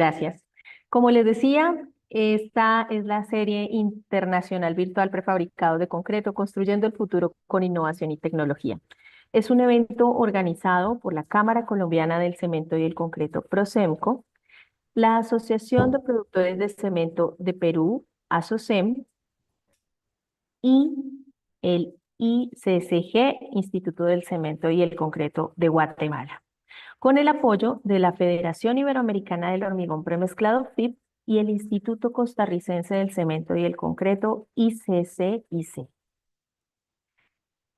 Gracias. Como les decía, esta es la serie internacional virtual prefabricados de concreto, construyendo el futuro con innovación y tecnología. Es un evento organizado por la Cámara Colombiana del Cemento y el Concreto, Procemco, la Asociación de Productores de Cemento de Perú, ASOCEM, y el ICCG, Instituto del Cemento y el Concreto de Guatemala, con el apoyo de la Federación Iberoamericana del Hormigón Premezclado, FIP, y el Instituto Costarricense del Cemento y el Concreto, ICCIC.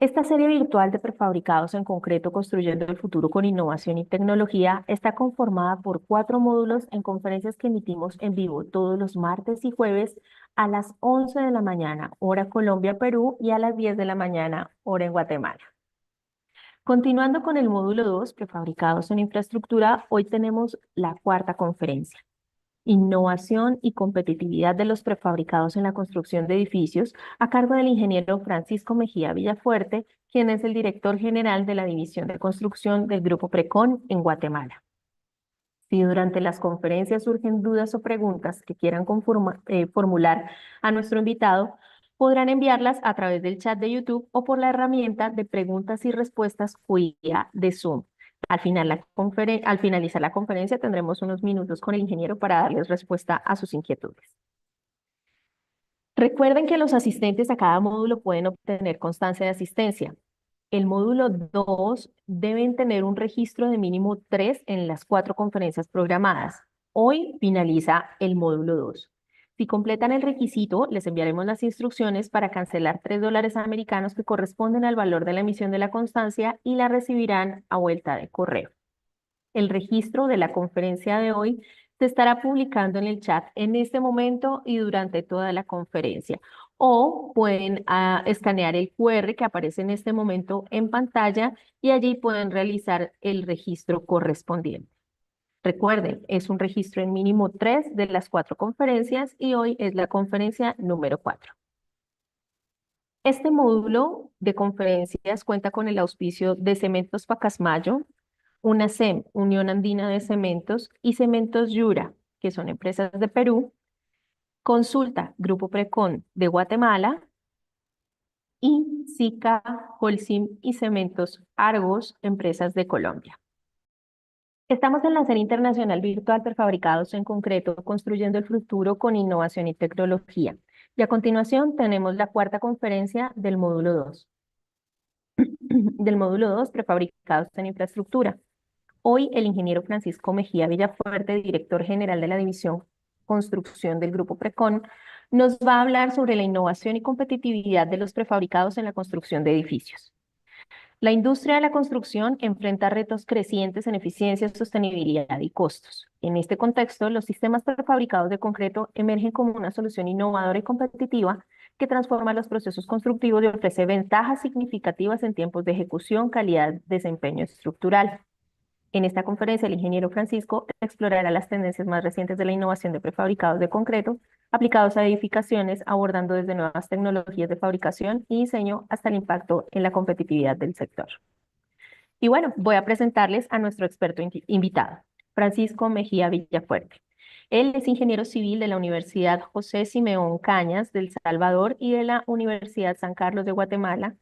Esta serie virtual de prefabricados en concreto construyendo el futuro con innovación y tecnología está conformada por 4 módulos en conferencias que emitimos en vivo todos los martes y jueves a las 11 de la mañana, hora Colombia-Perú, y a las 10 de la mañana, hora en Guatemala. Continuando con el módulo 2, prefabricados en infraestructura, hoy tenemos la cuarta conferencia: Innovación y competitividad de los prefabricados en la construcción de edificios, a cargo del ingeniero Francisco Mejía Villafuerte, quien es el director general de la División de Construcción del Grupo Precon en Guatemala. Si durante las conferencias surgen dudas o preguntas que quieran formular a nuestro invitado, podrán enviarlas a través del chat de YouTube o por la herramienta de preguntas y respuestas QIA de Zoom. Al finalizar la conferencia tendremos unos minutos con el ingeniero para darles respuesta a sus inquietudes. Recuerden que los asistentes a cada módulo pueden obtener constancia de asistencia. El módulo 2 deben tener un registro de mínimo 3 en las 4 conferencias programadas. Hoy finaliza el módulo 2. Si completan el requisito, les enviaremos las instrucciones para cancelar $3 que corresponden al valor de la emisión de la constancia y la recibirán a vuelta de correo. El registro de la conferencia de hoy se estará publicando en el chat en este momento y durante toda la conferencia. O pueden escanear el QR que aparece en este momento en pantalla y allí pueden realizar el registro correspondiente. Recuerden, es un registro en mínimo 3 de las 4 conferencias y hoy es la conferencia número 4. Este módulo de conferencias cuenta con el auspicio de Cementos Pacasmayo, UNACEM, Unión Andina de Cementos, y Cementos Yura, que son empresas de Perú, Consulta, Grupo Precon de Guatemala, y SICA, Holcim y Cementos Argos, empresas de Colombia. Estamos en la serie internacional virtual Prefabricados en concreto, construyendo el futuro con innovación y tecnología. Y a continuación tenemos la cuarta conferencia del módulo 2. Del módulo 2, Prefabricados en infraestructura. Hoy el ingeniero Francisco Mejía Villafuerte, director general de la División Construcción del Grupo Precon, nos va a hablar sobre la innovación y competitividad de los prefabricados en la construcción de edificios. La industria de la construcción enfrenta retos crecientes en eficiencia, sostenibilidad y costos. En este contexto, los sistemas prefabricados de concreto emergen como una solución innovadora y competitiva que transforma los procesos constructivos y ofrece ventajas significativas en tiempos de ejecución, calidad, desempeño estructural. En esta conferencia, el ingeniero Francisco explorará las tendencias más recientes de la innovación de prefabricados de concreto aplicados a edificaciones, abordando desde nuevas tecnologías de fabricación y diseño hasta el impacto en la competitividad del sector. Y bueno, voy a presentarles a nuestro experto invitado, Francisco Mejía Villafuerte. Él es ingeniero civil de la Universidad José Simeón Cañas del Salvador y de la Universidad San Carlos de Guatemala.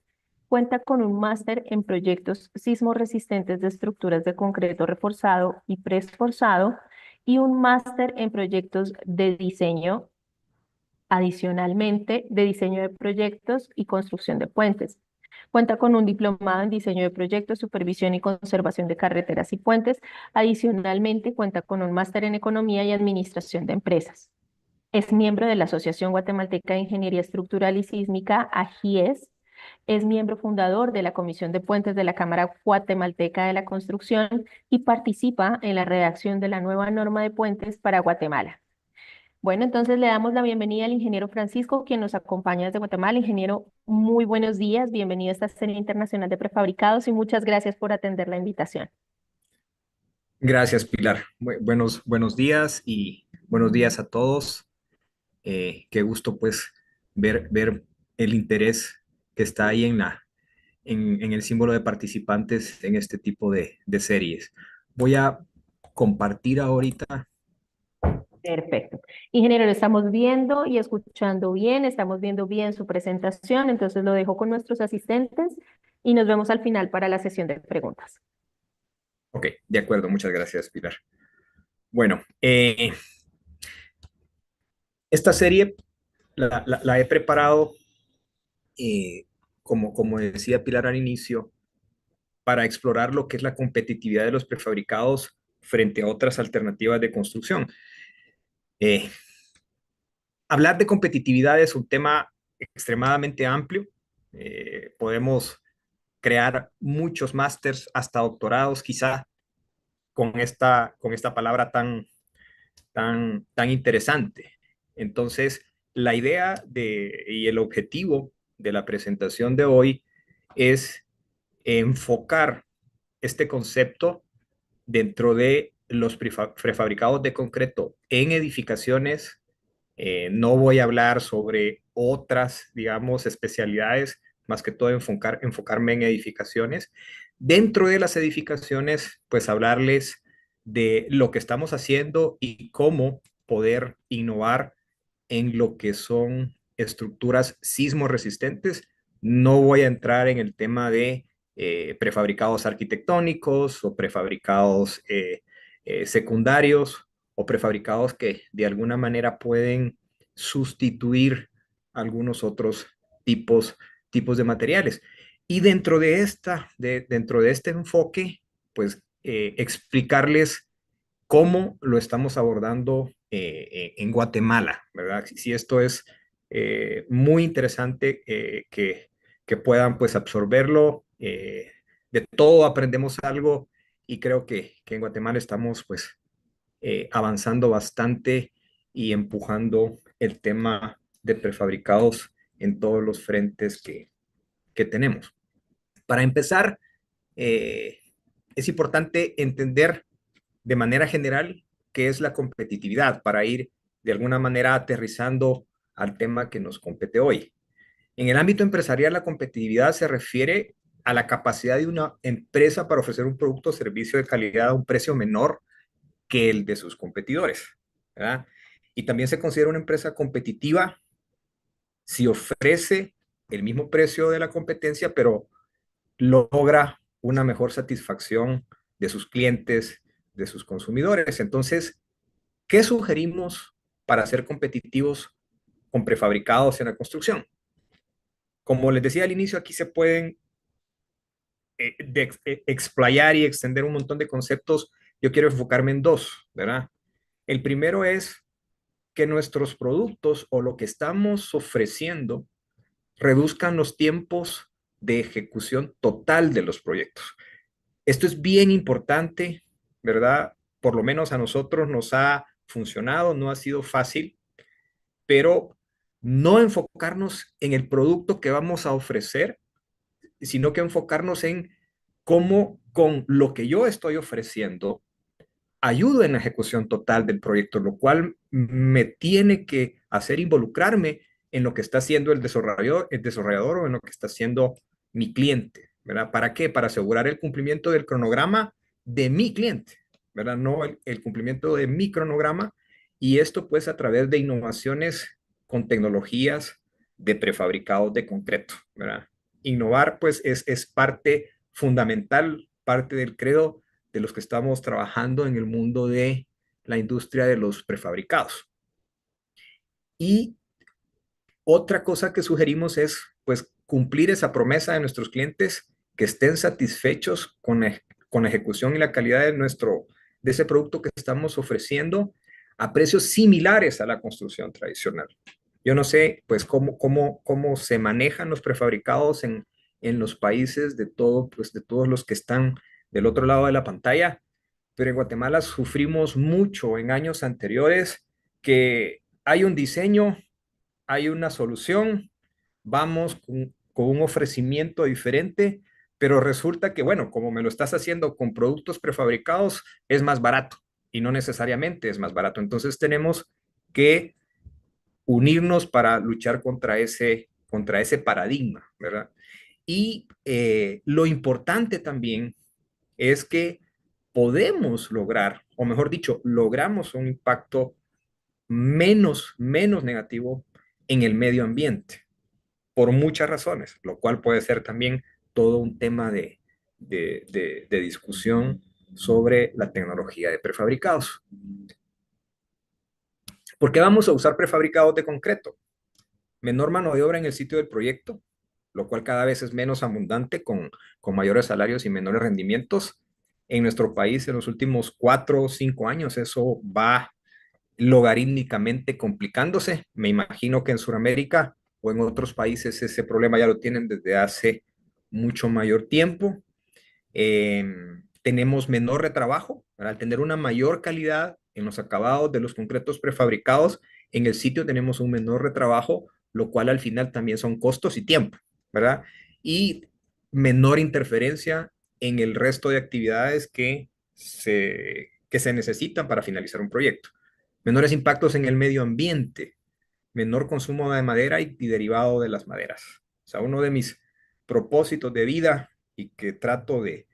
Cuenta con un máster en proyectos sismorresistentes de estructuras de concreto reforzado y preesforzado y un máster en proyectos de diseño, adicionalmente de diseño de proyectos y construcción de puentes. Cuenta con un diplomado en diseño de proyectos, supervisión y conservación de carreteras y puentes. Adicionalmente, cuenta con un máster en economía y administración de empresas. Es miembro de la Asociación Guatemalteca de Ingeniería Estructural y Sísmica, AGIES. Es miembro fundador de la Comisión de Puentes de la Cámara Guatemalteca de la Construcción y participa en la redacción de la nueva norma de puentes para Guatemala. Bueno, entonces le damos la bienvenida al ingeniero Francisco, quien nos acompaña desde Guatemala. Ingeniero, muy buenos días, bienvenido a esta serie internacional de prefabricados y muchas gracias por atender la invitación. Gracias, Pilar. Buenos días y buenos días a todos. Qué gusto pues ver el interés que está ahí en el símbolo de participantes en este tipo de series. Voy a compartir ahorita Perfecto. Ingeniero, lo estamos viendo y escuchando bien, estamos viendo bien su presentación, entonces lo dejo con nuestros asistentes y nos vemos al final para la sesión de preguntas. Ok, de acuerdo, muchas gracias, Pilar. Bueno, esta serie la he preparado, como decía Pilar al inicio, para explorar lo que es la competitividad de los prefabricados frente a otras alternativas de construcción. Eh, Hablar de competitividad es un tema extremadamente amplio. Podemos crear muchos másters, hasta doctorados, quizá con esta palabra tan interesante. Entonces, la idea y el objetivo de la presentación de hoy es enfocar este concepto dentro de los prefabricados de concreto en edificaciones. No voy a hablar sobre otras, digamos, especialidades, más que todo enfocarme en edificaciones. Dentro de las edificaciones, pues hablarles de lo que estamos haciendo y cómo poder innovar en lo que son estructuras sismo resistentes. No voy a entrar en el tema de prefabricados arquitectónicos o prefabricados secundarios o prefabricados que de alguna manera pueden sustituir algunos otros tipos, tipos de materiales. Y dentro de este enfoque, pues explicarles cómo lo estamos abordando en Guatemala, ¿verdad? Si esto es muy interesante que puedan pues absorberlo. De todo aprendemos algo y creo que en Guatemala estamos pues avanzando bastante y empujando el tema de prefabricados en todos los frentes que tenemos. Para empezar, eh, es importante entender de manera general qué es la competitividad para ir de alguna manera aterrizando al tema que nos compete hoy. En el ámbito empresarial, la competitividad se refiere a la capacidad de una empresa para ofrecer un producto o servicio de calidad a un precio menor que el de sus competidores, ¿verdad? Y también se considera una empresa competitiva si ofrece el mismo precio de la competencia, pero logra una mejor satisfacción de sus clientes, de sus consumidores. Entonces, ¿qué sugerimos para ser competitivos con prefabricados en la construcción? Como les decía al inicio, aquí se pueden explayar y extender un montón de conceptos. Yo quiero enfocarme en dos, ¿verdad? El primero es que nuestros productos o lo que estamos ofreciendo reduzcan los tiempos de ejecución total de los proyectos. Esto es bien importante, ¿verdad? Por lo menos a nosotros nos ha funcionado, no ha sido fácil, pero no enfocarnos en el producto que vamos a ofrecer, sino que enfocarnos en cómo con lo que yo estoy ofreciendo ayudo en la ejecución total del proyecto, lo cual me tiene que hacer involucrarme en lo que está haciendo el desarrollador o en lo que está haciendo mi cliente, ¿verdad? ¿Para qué? Para asegurar el cumplimiento del cronograma de mi cliente, ¿verdad? No el cumplimiento de mi cronograma, y esto pues a través de innovaciones con tecnologías de prefabricados de concreto, ¿verdad? Innovar pues es parte fundamental, parte del credo de los que estamos trabajando en el mundo de la industria de los prefabricados. Y otra cosa que sugerimos es, pues, cumplir esa promesa de nuestros clientes, que estén satisfechos con la ejecución y la calidad de ese producto que estamos ofreciendo a precios similares a la construcción tradicional. Yo no sé, pues, cómo se manejan los prefabricados en los países pues, de todos los que están del otro lado de la pantalla, pero en Guatemala sufrimos mucho en años anteriores que hay un diseño, hay una solución, vamos con un ofrecimiento diferente, pero resulta que, bueno, como me lo estás haciendo con productos prefabricados, es más barato y no necesariamente es más barato. Entonces tenemos que unirnos para luchar contra ese paradigma, ¿verdad? Y lo importante también es que podemos lograr, o mejor dicho, logramos un impacto menos negativo en el medio ambiente, por muchas razones, lo cual puede ser también todo un tema de discusión sobre la tecnología de prefabricados. ¿Por qué vamos a usar prefabricados de concreto? Menor mano de obra en el sitio del proyecto, lo cual cada vez es menos abundante con mayores salarios y menores rendimientos. En nuestro país, en los últimos 4 o 5 años, eso va logarítmicamente complicándose. Me imagino que en Sudamérica o en otros países ese problema ya lo tienen desde hace mucho mayor tiempo. Eh, Tenemos menor retrabajo, al tener una mayor calidad en los acabados de los concretos prefabricados, en el sitio tenemos un menor retrabajo, lo cual al final también son costos y tiempo, ¿verdad? Y menor interferencia en el resto de actividades que se necesitan para finalizar un proyecto. Menores impactos en el medio ambiente, menor consumo de madera y derivado de las maderas. O sea, uno de mis propósitos de vida y que trato de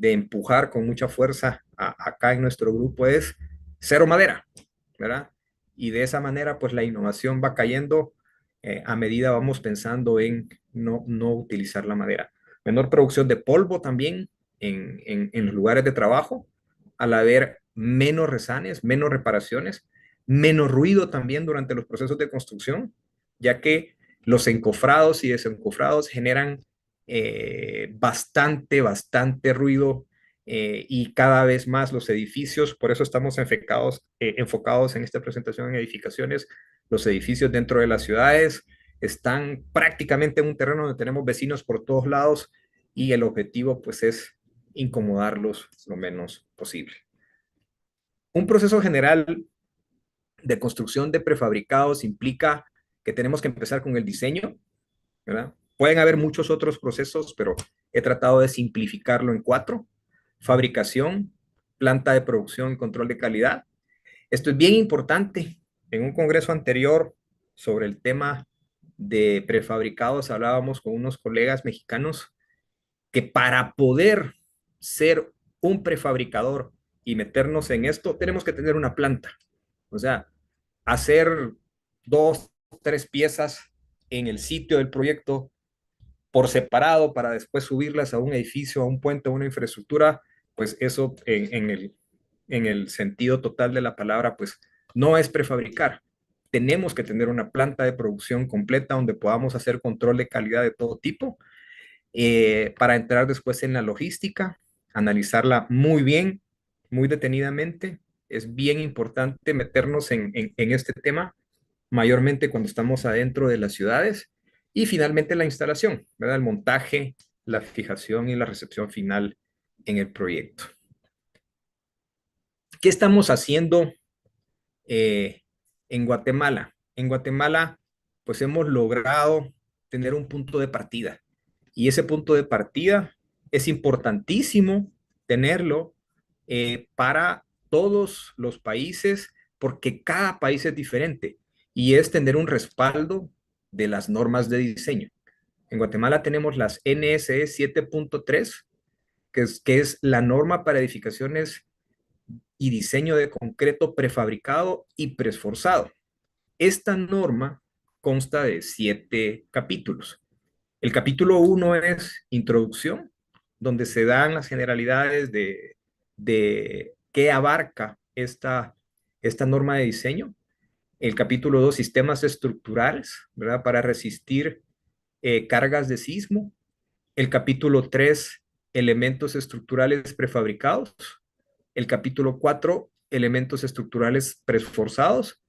empujar con mucha fuerza acá en nuestro grupo es cero madera, ¿verdad? Y de esa manera, pues la innovación va cayendo a medida vamos pensando en no utilizar la madera. Menor producción de polvo también en los lugares de trabajo, al haber menos resanes, menos reparaciones, menos ruido también durante los procesos de construcción, ya que los encofrados y desencofrados generan bastante ruido y cada vez más los edificios, por eso estamos enfocados en esta presentación en edificaciones, los edificios dentro de las ciudades están prácticamente en un terreno donde tenemos vecinos por todos lados y el objetivo pues es incomodarlos lo menos posible. Un proceso general de construcción de prefabricados implica que tenemos que empezar con el diseño, ¿verdad? Pueden haber muchos otros procesos, pero he tratado de simplificarlo en 4. Fabricación, planta de producción y control de calidad. Esto es bien importante. En un congreso anterior sobre el tema de prefabricados hablábamos con unos colegas mexicanos que para poder ser un prefabricador y meternos en esto, tenemos que tener una planta. O sea, hacer 2, 3 piezas en el sitio del proyecto por separado para después subirlas a un edificio, a un puente, a una infraestructura, pues eso en el sentido total de la palabra, pues no es prefabricar. Tenemos que tener una planta de producción completa donde podamos hacer control de calidad de todo tipo para entrar después en la logística, analizarla muy bien, muy detenidamente. Es bien importante meternos en este tema, mayormente cuando estamos adentro de las ciudades. Y finalmente la instalación, ¿verdad? El montaje, la fijación y la recepción final en el proyecto. ¿Qué estamos haciendo eh, en Guatemala? En Guatemala, pues hemos logrado tener un punto de partida. Y ese punto de partida es importantísimo tenerlo para todos los países, porque cada país es diferente. Y es tener un respaldo de las normas de diseño. En Guatemala tenemos las NSE 7.3, que es la norma para edificaciones y diseño de concreto prefabricado y preesforzado. Esta norma consta de 7 capítulos. El capítulo 1 es introducción, donde se dan las generalidades de qué abarca esta norma de diseño. El capítulo 2 sistemas estructurales, ¿verdad? Para resistir cargas de sismo. El capítulo 3 elementos estructurales prefabricados. El capítulo 4 elementos estructurales preforzados.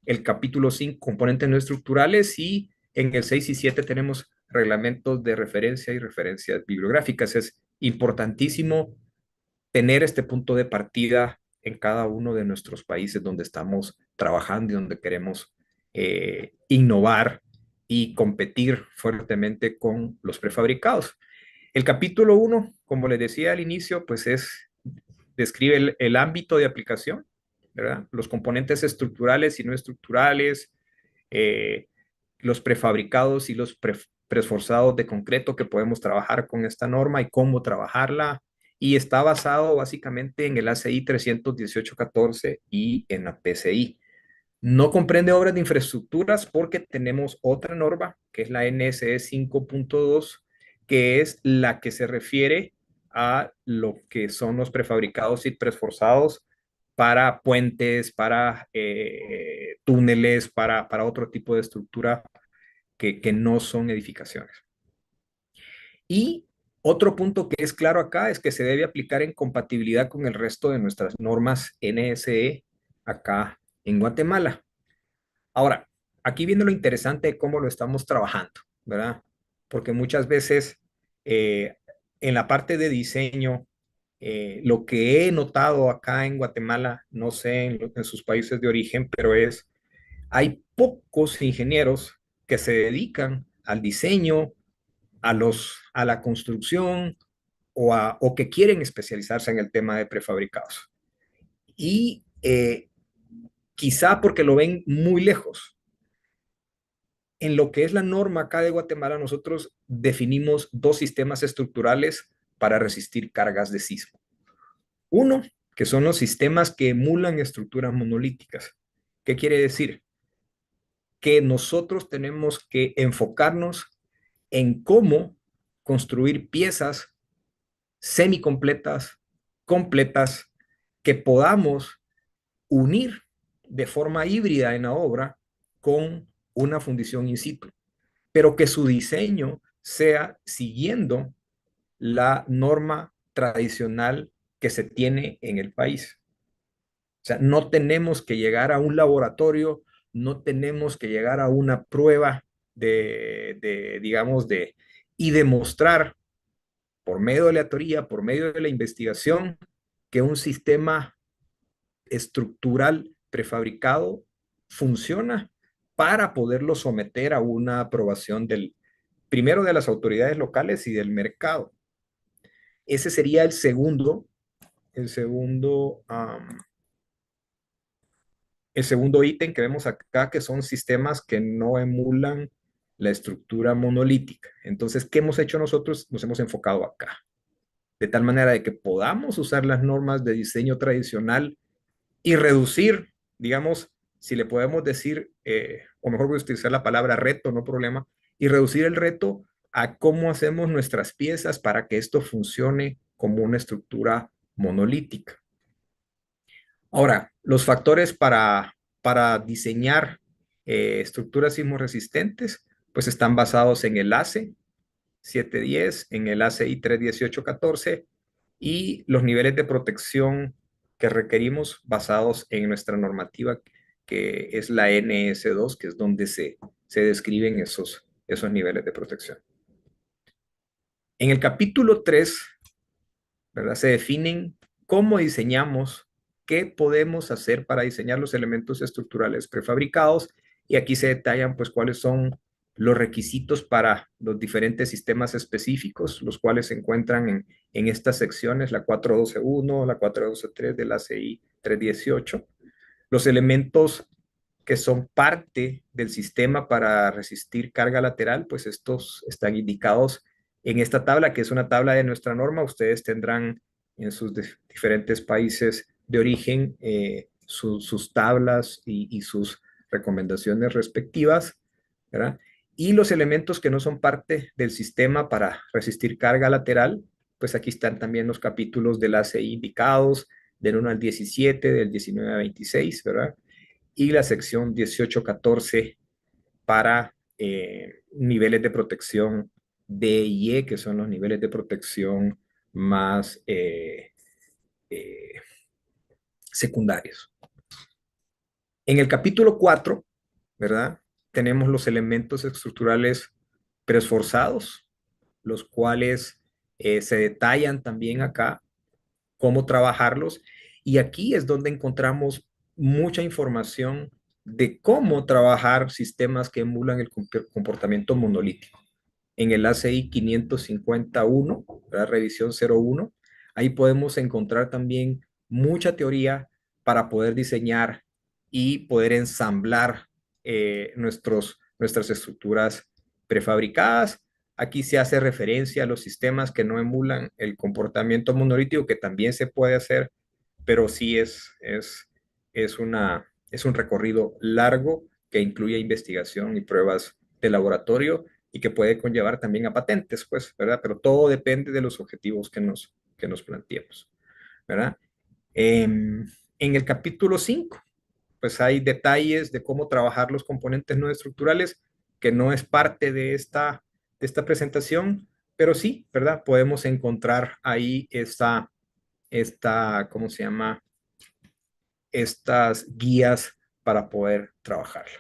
El capítulo 5 componentes no estructurales. Y en el 6 y 7 tenemos reglamentos de referencia y referencias bibliográficas. Es importantísimo tener este punto de partida en cada uno de nuestros países donde estamos trabajando y donde queremos innovar y competir fuertemente con los prefabricados. El capítulo 1, como les decía al inicio, pues describe el ámbito de aplicación, ¿verdad? Los componentes estructurales y no estructurales, eh, los prefabricados y los preesforzados de concreto que podemos trabajar con esta norma y cómo trabajarla. Y está basado básicamente en el ACI 318-14 y en la PCI. No comprende obras de infraestructuras porque tenemos otra norma, que es la NSE 5.2, que es la que se refiere a lo que son los prefabricados y preesforzados para puentes, para túneles, para otro tipo de estructura que no son edificaciones. Y otro punto que es claro acá es que se debe aplicar en compatibilidad con el resto de nuestras normas NSE acá en Guatemala. Ahora, aquí viene lo interesante de cómo lo estamos trabajando, ¿verdad? Porque muchas veces eh, en la parte de diseño, lo que he notado acá en Guatemala, no sé en sus países de origen, pero hay pocos ingenieros que se dedican al diseño, a la construcción o que quieren especializarse en el tema de prefabricados. Y quizá porque lo ven muy lejos. En lo que es la norma acá de Guatemala, nosotros definimos dos sistemas estructurales para resistir cargas de sismo. Uno, que son los sistemas que emulan estructuras monolíticas. ¿Qué quiere decir? Que nosotros tenemos que enfocarnos en cómo construir piezas semicompletas, completas, que podamos unir de forma híbrida en la obra con una fundición in situ, pero que su diseño sea siguiendo la norma tradicional que se tiene en el país. O sea, no tenemos que llegar a un laboratorio, no tenemos que llegar a una prueba digamos, y demostrar por medio de la teoría, por medio de la investigación, que un sistema estructural prefabricado funciona para poderlo someter a una aprobación primero de las autoridades locales y del mercado. Ese sería el segundo, el segundo ítem que vemos acá, que son sistemas que no emulan la estructura monolítica. Entonces, ¿qué hemos hecho nosotros? Nos hemos enfocado acá, de tal manera de que podamos usar las normas de diseño tradicional y reducir, digamos, si le podemos decir, o mejor voy a utilizar la palabra reto, no problema, y reducir el reto a cómo hacemos nuestras piezas para que esto funcione como una estructura monolítica. Ahora, los factores para diseñar estructuras sismorresistentes, pues están basados en el ACE 710, en el ACI 31814 y los niveles de protección que requerimos basados en nuestra normativa, que es la NS2, que es donde se describen esos niveles de protección. En el capítulo 3, ¿verdad? Se definen cómo diseñamos, qué podemos hacer para diseñar los elementos estructurales prefabricados y aquí se detallan pues cuáles son los requisitos para los diferentes sistemas específicos, los cuales se encuentran en estas secciones, la 412.1, la 412.3 del ACI 318. Los elementos que son parte del sistema para resistir carga lateral, pues estos están indicados en esta tabla, que es una tabla de nuestra norma. Ustedes tendrán en sus diferentes países de origen sus tablas y sus recomendaciones respectivas, ¿verdad? Y los elementos que no son parte del sistema para resistir carga lateral, pues aquí están también los capítulos del ACI indicados, del 1 al 17, del 19 al 26, ¿verdad? Y la sección 1814 para niveles de protección D y E, que son los niveles de protección más eh, secundarios. En el capítulo 4, ¿verdad? Tenemos los elementos estructurales preesforzados, los cuales se detallan también acá cómo trabajarlos. Y aquí es donde encontramos mucha información de cómo trabajar sistemas que emulan el comportamiento monolítico. En el ACI 551, la revisión 01, ahí podemos encontrar también mucha teoría para poder diseñar y poder ensamblar nuestras estructuras prefabricadas. Aquí se hace referencia a los sistemas que no emulan el comportamiento monolítico, que también se puede hacer, pero sí es Es un recorrido largo que incluye investigación y pruebas de laboratorio y que puede conllevar también a patentes, pues, ¿verdad? Pero todo depende de los objetivos que nos planteemos, ¿verdad? En el capítulo 5 pues hay detalles de cómo trabajar los componentes no estructurales, que no es parte de esta presentación, pero sí, ¿verdad? Podemos encontrar ahí ¿cómo se llama? Estas guías para poder trabajarlo.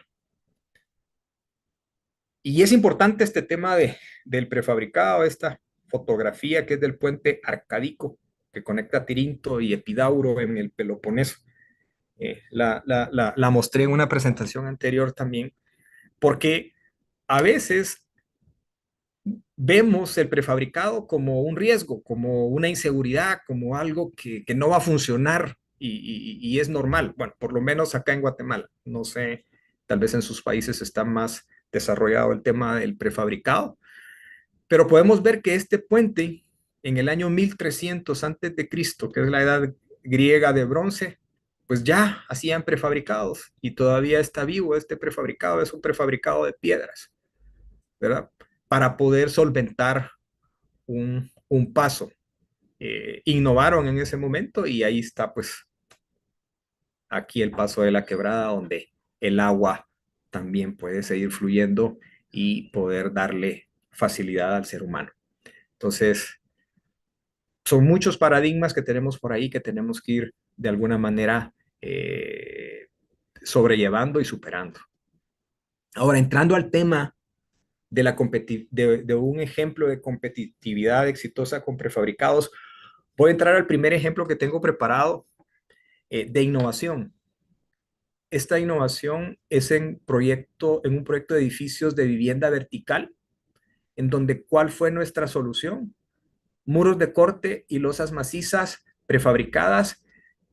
Y es importante este tema del prefabricado, esta fotografía que es del puente Arcadico, que conecta Tirinto y Epidauro en el Peloponeso. La mostré en una presentación anterior también, porque a veces vemos el prefabricado como un riesgo, como una inseguridad, como algo que no va a funcionar y es normal. Bueno, por lo menos acá en Guatemala. No sé, tal vez en sus países está más desarrollado el tema del prefabricado, pero podemos ver que este puente en el año 1300 antes de Cristo, que es la edad griega de bronce, pues ya hacían prefabricados y todavía está vivo este prefabricado, es un prefabricado de piedras, ¿verdad? Para poder solventar un paso. Innovaron en ese momento y ahí está pues aquí el paso de la quebrada donde el agua también puede seguir fluyendo y poder darle facilidad al ser humano. Entonces, son muchos paradigmas que tenemos por ahí que tenemos que ir de alguna manera sobrellevando y superando. Ahora, entrando al tema de un ejemplo de competitividad exitosa con prefabricados, voy a entrar al primer ejemplo que tengo preparado de innovación. Esta innovación es en un proyecto de edificios de vivienda vertical, en donde ¿cuál fue nuestra solución? Muros de corte y losas macizas prefabricadas,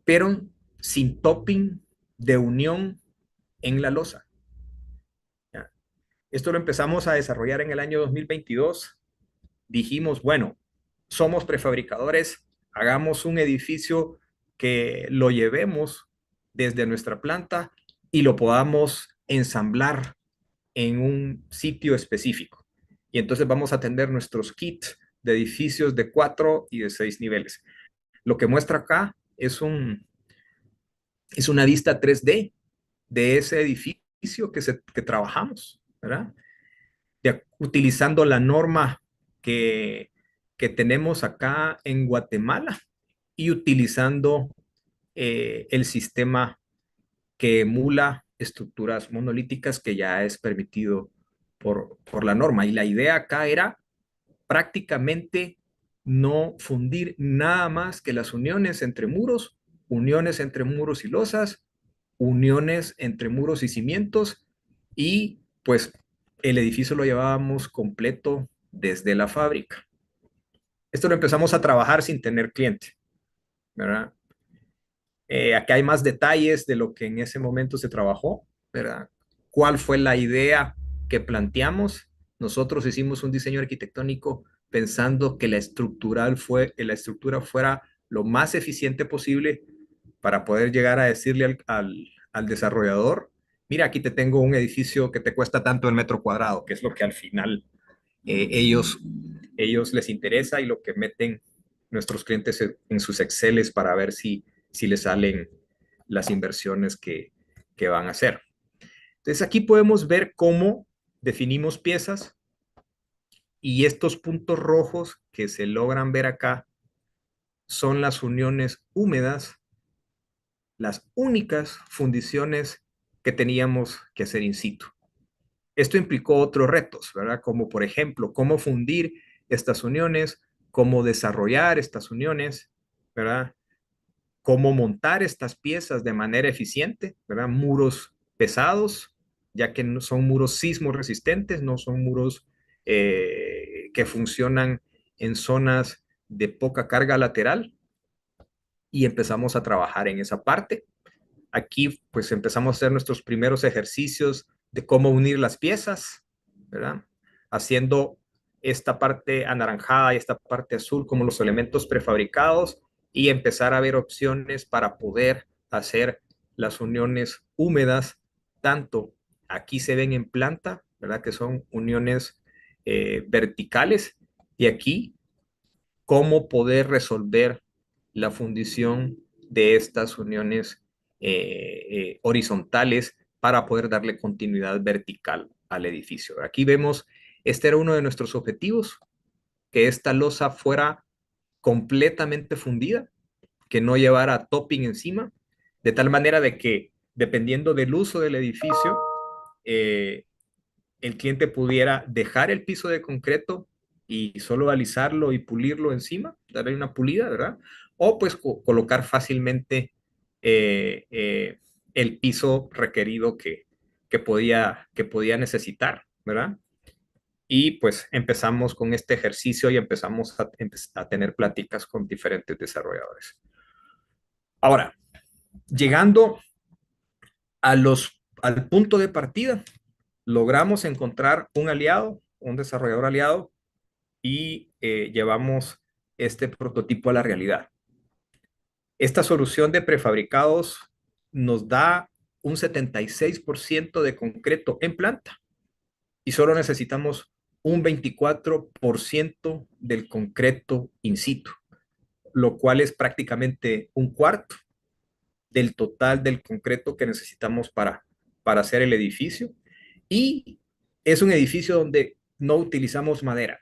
pero sin topping de unión en la losa. ¿Ya? Esto lo empezamos a desarrollar en el año 2022. Dijimos, bueno, somos prefabricadores, hagamos un edificio que lo llevemos desde nuestra planta y lo podamos ensamblar en un sitio específico. Y entonces vamos a tener nuestros kits de edificios de 4 y de 6 niveles. Lo que muestra acá es una vista 3D de ese edificio que trabajamos, ¿verdad? Utilizando la norma que, que tenemos acá en Guatemala y utilizando el sistema que emula estructuras monolíticas que ya es permitido por la norma. Y la idea acá era prácticamente no fundir nada más que las uniones entre muros y losas, uniones entre muros y cimientos, y pues el edificio lo llevábamos completo desde la fábrica. Esto lo empezamos a trabajar sin tener cliente, ¿verdad? Aquí hay más detalles de lo que en ese momento se trabajó, ¿verdad? ¿Cuál fue la idea que planteamos? Nosotros hicimos un diseño arquitectónico pensando que la estructura fuera lo más eficiente posible para poder llegar a decirle al desarrollador, mira, aquí te tengo un edificio que te cuesta tanto el metro cuadrado, que es lo que al final ellos les interesa y lo que meten nuestros clientes en sus Exceles para ver si les salen las inversiones que van a hacer. Entonces aquí podemos ver cómo definimos piezas y estos puntos rojos que se logran ver acá son las uniones húmedas, las únicas fundiciones que teníamos que hacer in situ. Esto implicó otros retos, ¿verdad? Como por ejemplo, cómo fundir estas uniones, cómo desarrollar estas uniones, ¿verdad? Cómo montar estas piezas de manera eficiente, ¿verdad? Muros pesados, ya que no son muros sismo resistentes, no son muros que funcionan en zonas de poca carga lateral, y empezamos a trabajar en esa parte. Aquí pues empezamos a hacer nuestros primeros ejercicios de cómo unir las piezas, ¿verdad? Haciendo esta parte anaranjada y esta parte azul como los elementos prefabricados y empezar a ver opciones para poder hacer las uniones húmedas, tanto aquí se ven en planta, ¿verdad? Que son uniones verticales, y aquí cómo poder resolver la fundición de estas uniones horizontales para poder darle continuidad vertical al edificio. Aquí vemos, este era uno de nuestros objetivos, que esta losa fuera completamente fundida, que no llevara topping encima, de tal manera de que, dependiendo del uso del edificio, eh, el cliente pudiera dejar el piso de concreto y solo alisarlo y pulirlo encima, darle una pulida, ¿verdad? O pues colocar fácilmente eh, eh, el piso requerido que podía necesitar, ¿verdad? Y pues empezamos con este ejercicio y empezamos a tener pláticas con diferentes desarrolladores. Ahora, llegando al punto de partida, logramos encontrar un aliado, un desarrollador aliado, y llevamos este prototipo a la realidad. Esta solución de prefabricados nos da un 76% de concreto en planta y solo necesitamos un 24% del concreto in situ, lo cual es prácticamente un cuarto del total del concreto que necesitamos para hacer el edificio. Y es un edificio donde no utilizamos madera,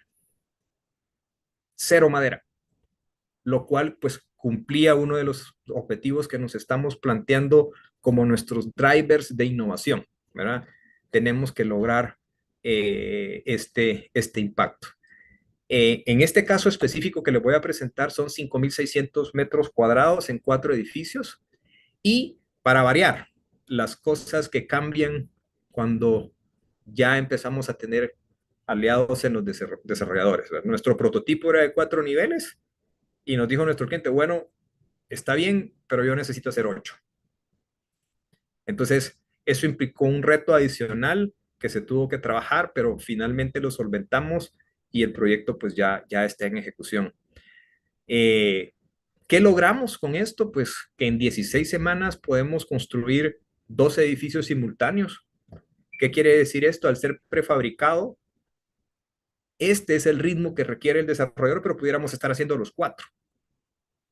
cero madera, lo cual pues cumplía uno de los objetivos que nos estamos planteando como nuestros drivers de innovación, ¿verdad? Tenemos que lograr este impacto. En este caso específico que les voy a presentar son 5.600 metros cuadrados en 4 edificios, y para variar, las cosas que cambian cuando ya empezamos a tener aliados en los desarrolladores. ¿Verdad? Nuestro prototipo era de 4 niveles y nos dijo nuestro cliente, bueno, está bien, pero yo necesito hacer 8. Entonces, eso implicó un reto adicional que se tuvo que trabajar, pero finalmente lo solventamos y el proyecto pues ya está en ejecución. Eh, ¿Qué logramos con esto? Pues que en 16 semanas podemos construir 2 edificios simultáneos. ¿Qué quiere decir esto? Al ser prefabricado, este es el ritmo que requiere el desarrollador, pero pudiéramos estar haciendo los 4,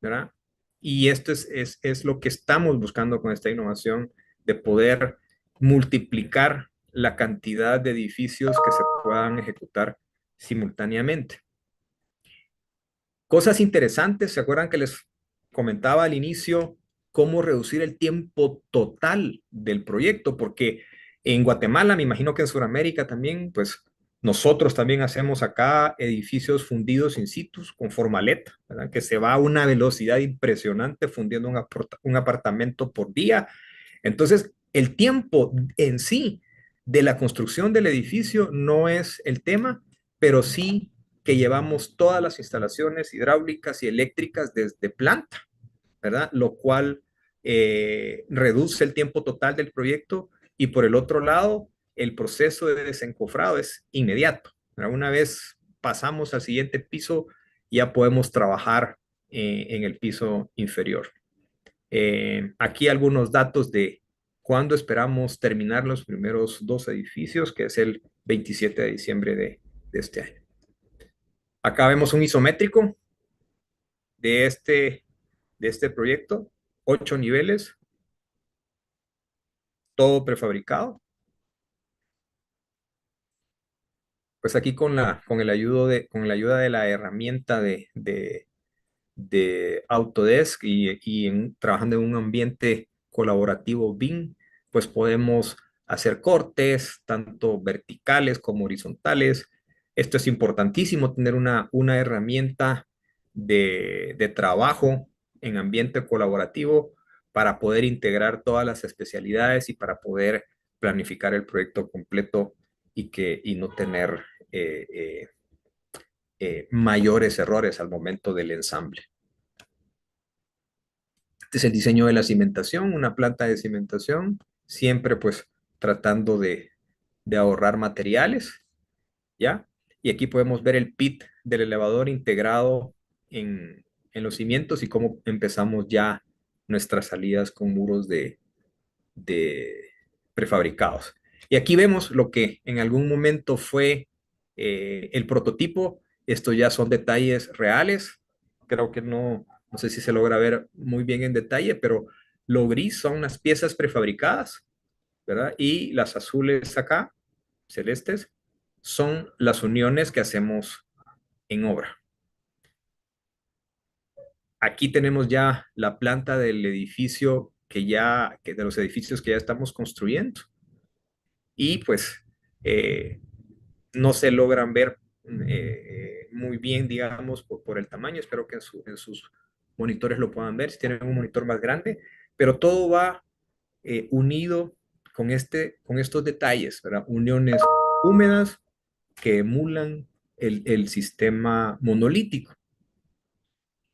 ¿verdad? Y esto es lo que estamos buscando con esta innovación, de poder multiplicar la cantidad de edificios que se puedan ejecutar simultáneamente. Cosas interesantes, ¿se acuerdan que les comentaba al inicio cómo reducir el tiempo total del proyecto? Porque en Guatemala, me imagino que en Sudamérica también, pues nosotros también hacemos acá edificios fundidos in situ con formaleta, ¿verdad? Que se va a una velocidad impresionante fundiendo un apartamento por día. Entonces, el tiempo en sí de la construcción del edificio no es el tema, pero sí que llevamos todas las instalaciones hidráulicas y eléctricas desde planta, ¿verdad? Lo cual reduce el tiempo total del proyecto, y por el otro lado, el proceso de desencofrado es inmediato, ¿verdad? Una vez pasamos al siguiente piso, ya podemos trabajar en el piso inferior. Aquí algunos datos de cuándo esperamos terminar los primeros 2 edificios, que es el 27 de diciembre de este año. Acá vemos un isométrico de este proyecto, 8 niveles, todo prefabricado. Pues aquí con la ayuda de la herramienta de Autodesk y trabajando en un ambiente colaborativo BIM, pues podemos hacer cortes, tanto verticales como horizontales. Esto es importantísimo, tener una herramienta de trabajo en ambiente colaborativo para poder integrar todas las especialidades y para poder planificar el proyecto completo y no tener eh, eh, mayores errores al momento del ensamble. Este es el diseño de la cimentación, una planta de cimentación, siempre pues tratando de ahorrar materiales, ¿ya? Y aquí podemos ver el pit del elevador integrado en los cimientos y cómo empezamos ya nuestras salidas con muros de prefabricados. Y aquí vemos lo que en algún momento fue el prototipo. Estos ya son detalles reales. Creo que no sé si se logra ver muy bien en detalle, pero lo gris son unas piezas prefabricadas, ¿verdad? Y las azules acá, celestes, son las uniones que hacemos en obra. Aquí tenemos ya la planta del edificio que de los edificios que ya estamos construyendo. Y pues eh, no se logran ver muy bien, digamos, por el tamaño. Espero que en sus monitores lo puedan ver si tienen un monitor más grande, pero todo va unido con estos detalles, ¿verdad? Uniones húmedas que emulan el sistema monolítico.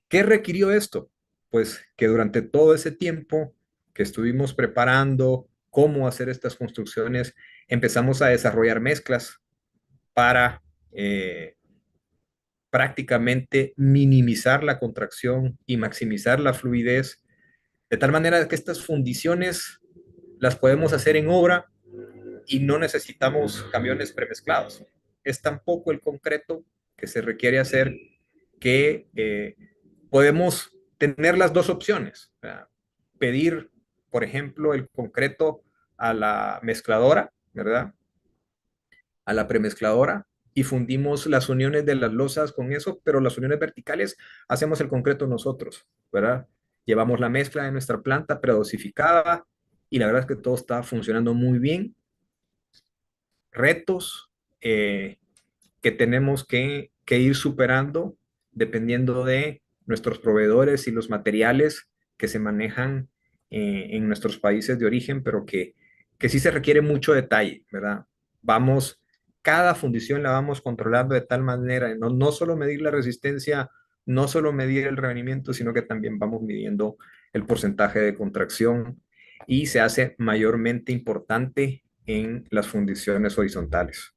¿Qué requirió esto? Pues que durante todo ese tiempo que estuvimos preparando cómo hacer estas construcciones, empezamos a desarrollar mezclas para eh, prácticamente minimizar la contracción y maximizar la fluidez, de tal manera que estas fundiciones las podemos hacer en obra y no necesitamos camiones premezclados. Es tan poco el concreto que se requiere hacer que podemos tener las dos opciones. O sea, pedir, por ejemplo, el concreto a la mezcladora, ¿verdad? A la premezcladora y fundimos las uniones de las losas con eso, pero las uniones verticales hacemos el concreto nosotros, ¿verdad? Llevamos la mezcla de nuestra planta predosificada y la verdad es que todo está funcionando muy bien. Retos que tenemos que ir superando dependiendo de nuestros proveedores y los materiales que se manejan en nuestros países de origen, pero que sí se requiere mucho detalle, ¿verdad? Vamos, cada fundición la vamos controlando de tal manera, no solo medir la resistencia, no solo medir el revenimiento, sino que también vamos midiendo el porcentaje de contracción y se hace mayormente importante en las fundiciones horizontales,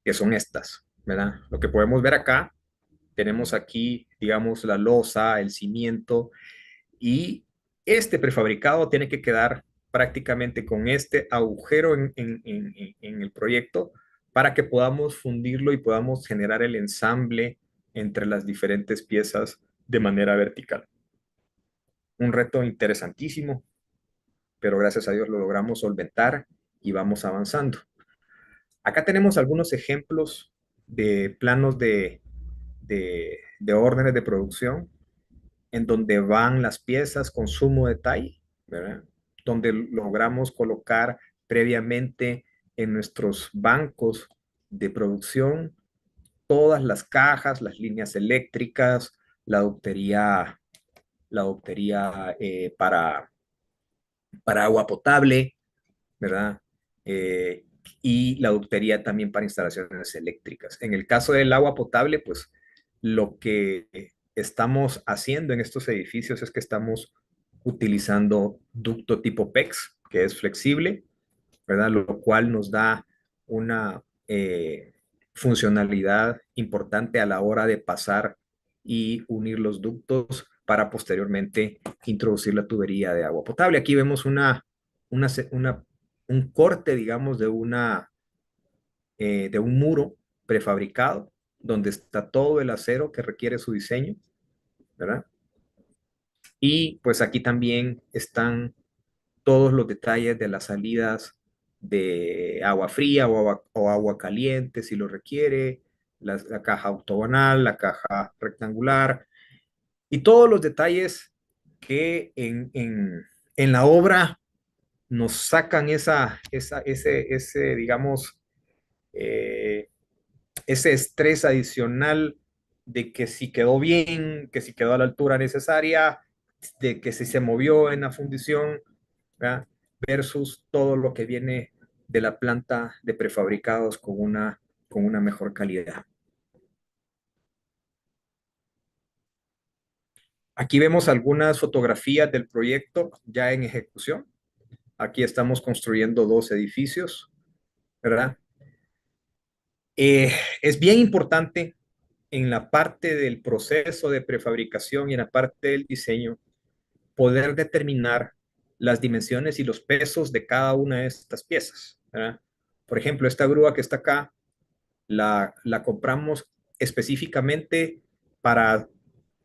que son estas, ¿verdad? Lo que podemos ver acá, tenemos aquí, digamos, la losa, el cimiento, y este prefabricado tiene que quedar prácticamente con este agujero en el proyecto para que podamos fundirlo y podamos generar el ensamble entre las diferentes piezas de manera vertical. Un reto interesantísimo, pero gracias a Dios lo logramos solventar y vamos avanzando. Acá tenemos algunos ejemplos de planos de órdenes de producción en donde van las piezas con sumo detalle, ¿verdad? Donde logramos colocar previamente en nuestros bancos de producción todas las cajas, las líneas eléctricas, la ductería, la ductería para agua potable, ¿verdad? Eh, y la ductería también para instalaciones eléctricas. En el caso del agua potable, pues lo que estamos haciendo en estos edificios es que estamos utilizando ducto tipo PEX, que es flexible, ¿verdad? Lo cual nos da una funcionalidad importante a la hora de pasar y unir los ductos para posteriormente introducir la tubería de agua potable. Aquí vemos una, una un corte, digamos, de un muro prefabricado, donde está todo el acero que requiere su diseño, ¿verdad? Y pues aquí también están todos los detalles de las salidas de agua fría o agua caliente, si lo requiere, la caja octogonal, la caja rectangular, y todos los detalles que en la obra nos sacan digamos, eh, ese estrés adicional de que si quedó bien, que si quedó a la altura necesaria, de que si se movió en la fundición, ¿verdad? Versus todo lo que viene de la planta de prefabricados con una mejor calidad. Aquí vemos algunas fotografías del proyecto ya en ejecución. Aquí estamos construyendo dos edificios, ¿verdad? Es bien importante en la parte del proceso de prefabricación y en la parte del diseño poder determinar las dimensiones y los pesos de cada una de estas piezas, ¿verdad? Por ejemplo, esta grúa que está acá, la compramos específicamente para,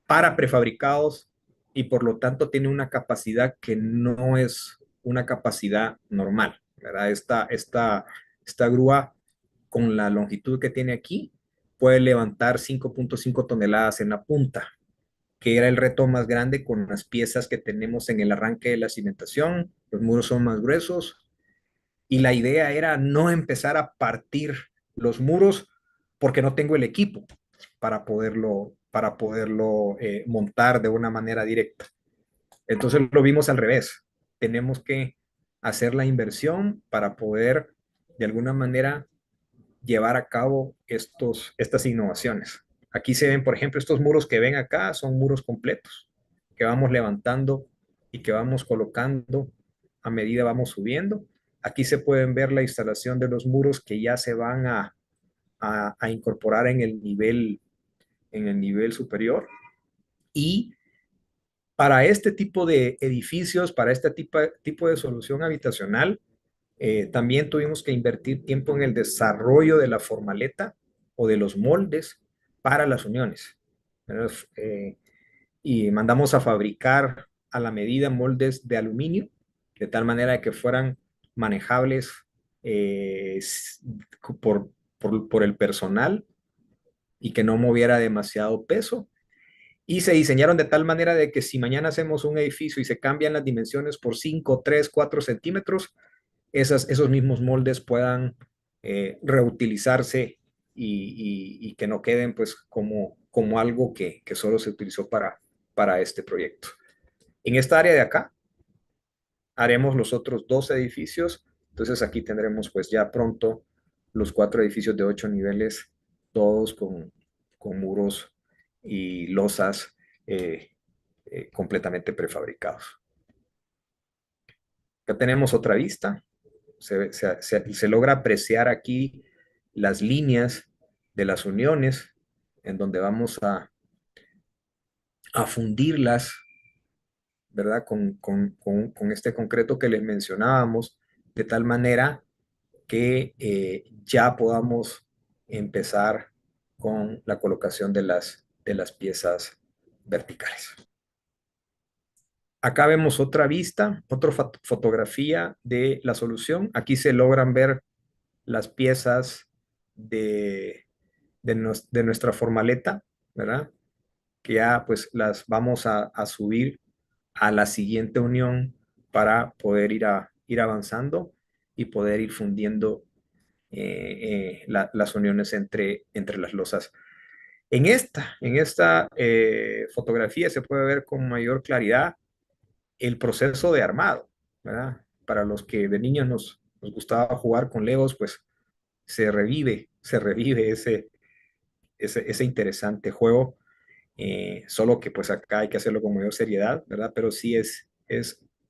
para prefabricados y por lo tanto tiene una capacidad que no es una capacidad normal, ¿verdad? Esta grúa con la longitud que tiene aquí puede levantar 5.5 toneladas en la punta, que era el reto más grande con las piezas que tenemos en el arranque de la cimentación. Los muros son más gruesos y la idea era no empezar a partir los muros porque no tengo el equipo para poderlo montar de una manera directa. Entonces lo vimos al revés. Tenemos que hacer la inversión para poder de alguna manera llevar a cabo estas innovaciones. Aquí se ven, por ejemplo, estos muros que ven acá son muros completos que vamos levantando y que vamos colocando a medida vamos subiendo. Aquí se pueden ver la instalación de los muros que ya se van a incorporar en el nivel superior. Y para este tipo de edificios, para este tipo de solución habitacional, también tuvimos que invertir tiempo en el desarrollo de la formaleta o de los moldes para las uniones. Y mandamos a fabricar a la medida moldes de aluminio, de tal manera que fueran manejables eh, por, por el personal y que no moviera demasiado peso. Y se diseñaron de tal manera de que si mañana hacemos un edificio y se cambian las dimensiones por 5, 3, 4 centímetros, esos mismos moldes puedan reutilizarse y que no queden pues como algo que solo se utilizó para este proyecto. En esta área de acá haremos los otros dos edificios, entonces aquí tendremos pues ya pronto los 4 edificios de 8 niveles, todos con muros y losas completamente prefabricados. Acá tenemos otra vista. Se logra apreciar aquí las líneas de las uniones en donde vamos a fundirlas, ¿verdad? Con este concreto que les mencionábamos, de tal manera que ya podamos empezar con la colocación de las piezas verticales. Acá vemos otra vista, otra fotografía de la solución. Aquí se logran ver las piezas de nuestra formaleta, ¿verdad? Que ya pues las vamos a subir a la siguiente unión para poder ir avanzando y poder ir fundiendo las uniones entre las losas. En esta fotografía se puede ver con mayor claridad el proceso de armado, ¿verdad? Para los que de niños nos gustaba jugar con Legos, pues se revive ese interesante juego, solo que pues acá hay que hacerlo con mayor seriedad, ¿verdad? Pero sí es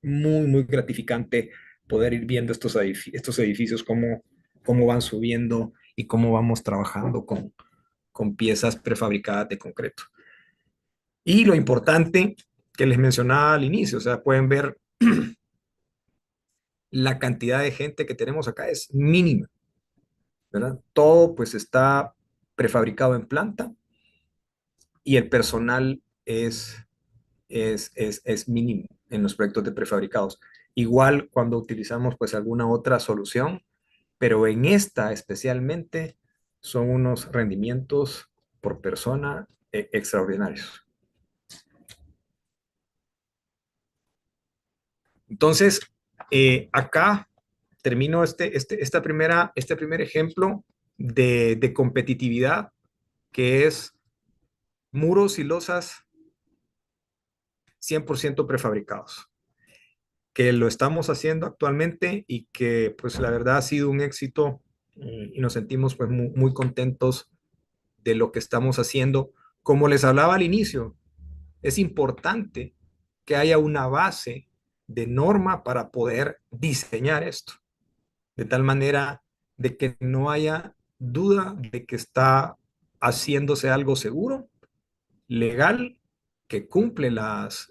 muy, muy gratificante poder ir viendo estos edificios, cómo van subiendo y cómo vamos trabajando con piezas prefabricadas de concreto. Y lo importante que les mencionaba al inicio, o sea, pueden ver la cantidad de gente que tenemos acá es mínima, ¿verdad? Todo pues está prefabricado en planta y el personal es mínimo en los proyectos de prefabricados. Igual cuando utilizamos pues alguna otra solución, pero en esta especialmente son unos rendimientos por persona extraordinarios. Entonces, acá termino este primer ejemplo de competitividad, que es muros y losas 100% prefabricados, que lo estamos haciendo actualmente y que pues la verdad ha sido un éxito y nos sentimos pues muy, muy contentos de lo que estamos haciendo. Como les hablaba al inicio, es importante que haya una base de norma para poder diseñar esto, de tal manera de que no haya duda de que está haciéndose algo seguro, legal que cumple las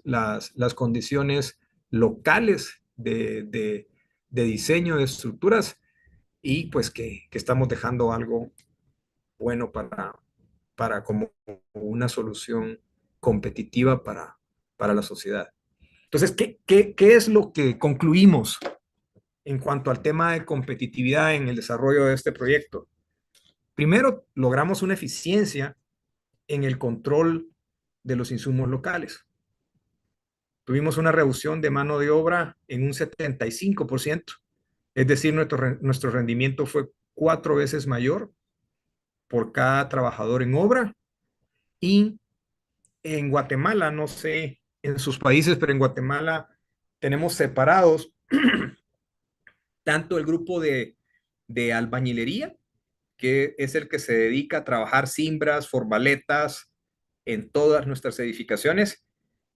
condiciones locales de diseño de estructuras y pues que estamos dejando algo bueno para como una solución competitiva para la sociedad. Entonces, ¿qué es lo que concluimos en cuanto al tema de competitividad en el desarrollo de este proyecto? Primero, logramos una eficiencia en el control de los insumos locales. Tuvimos una reducción de mano de obra en un 75%, es decir, nuestro rendimiento fue 4 veces mayor por cada trabajador en obra. Y en Guatemala, no sé en sus países, pero en Guatemala tenemos separados tanto el grupo de albañilería, que es el que se dedica a trabajar cimbras, formaletas en todas nuestras edificaciones,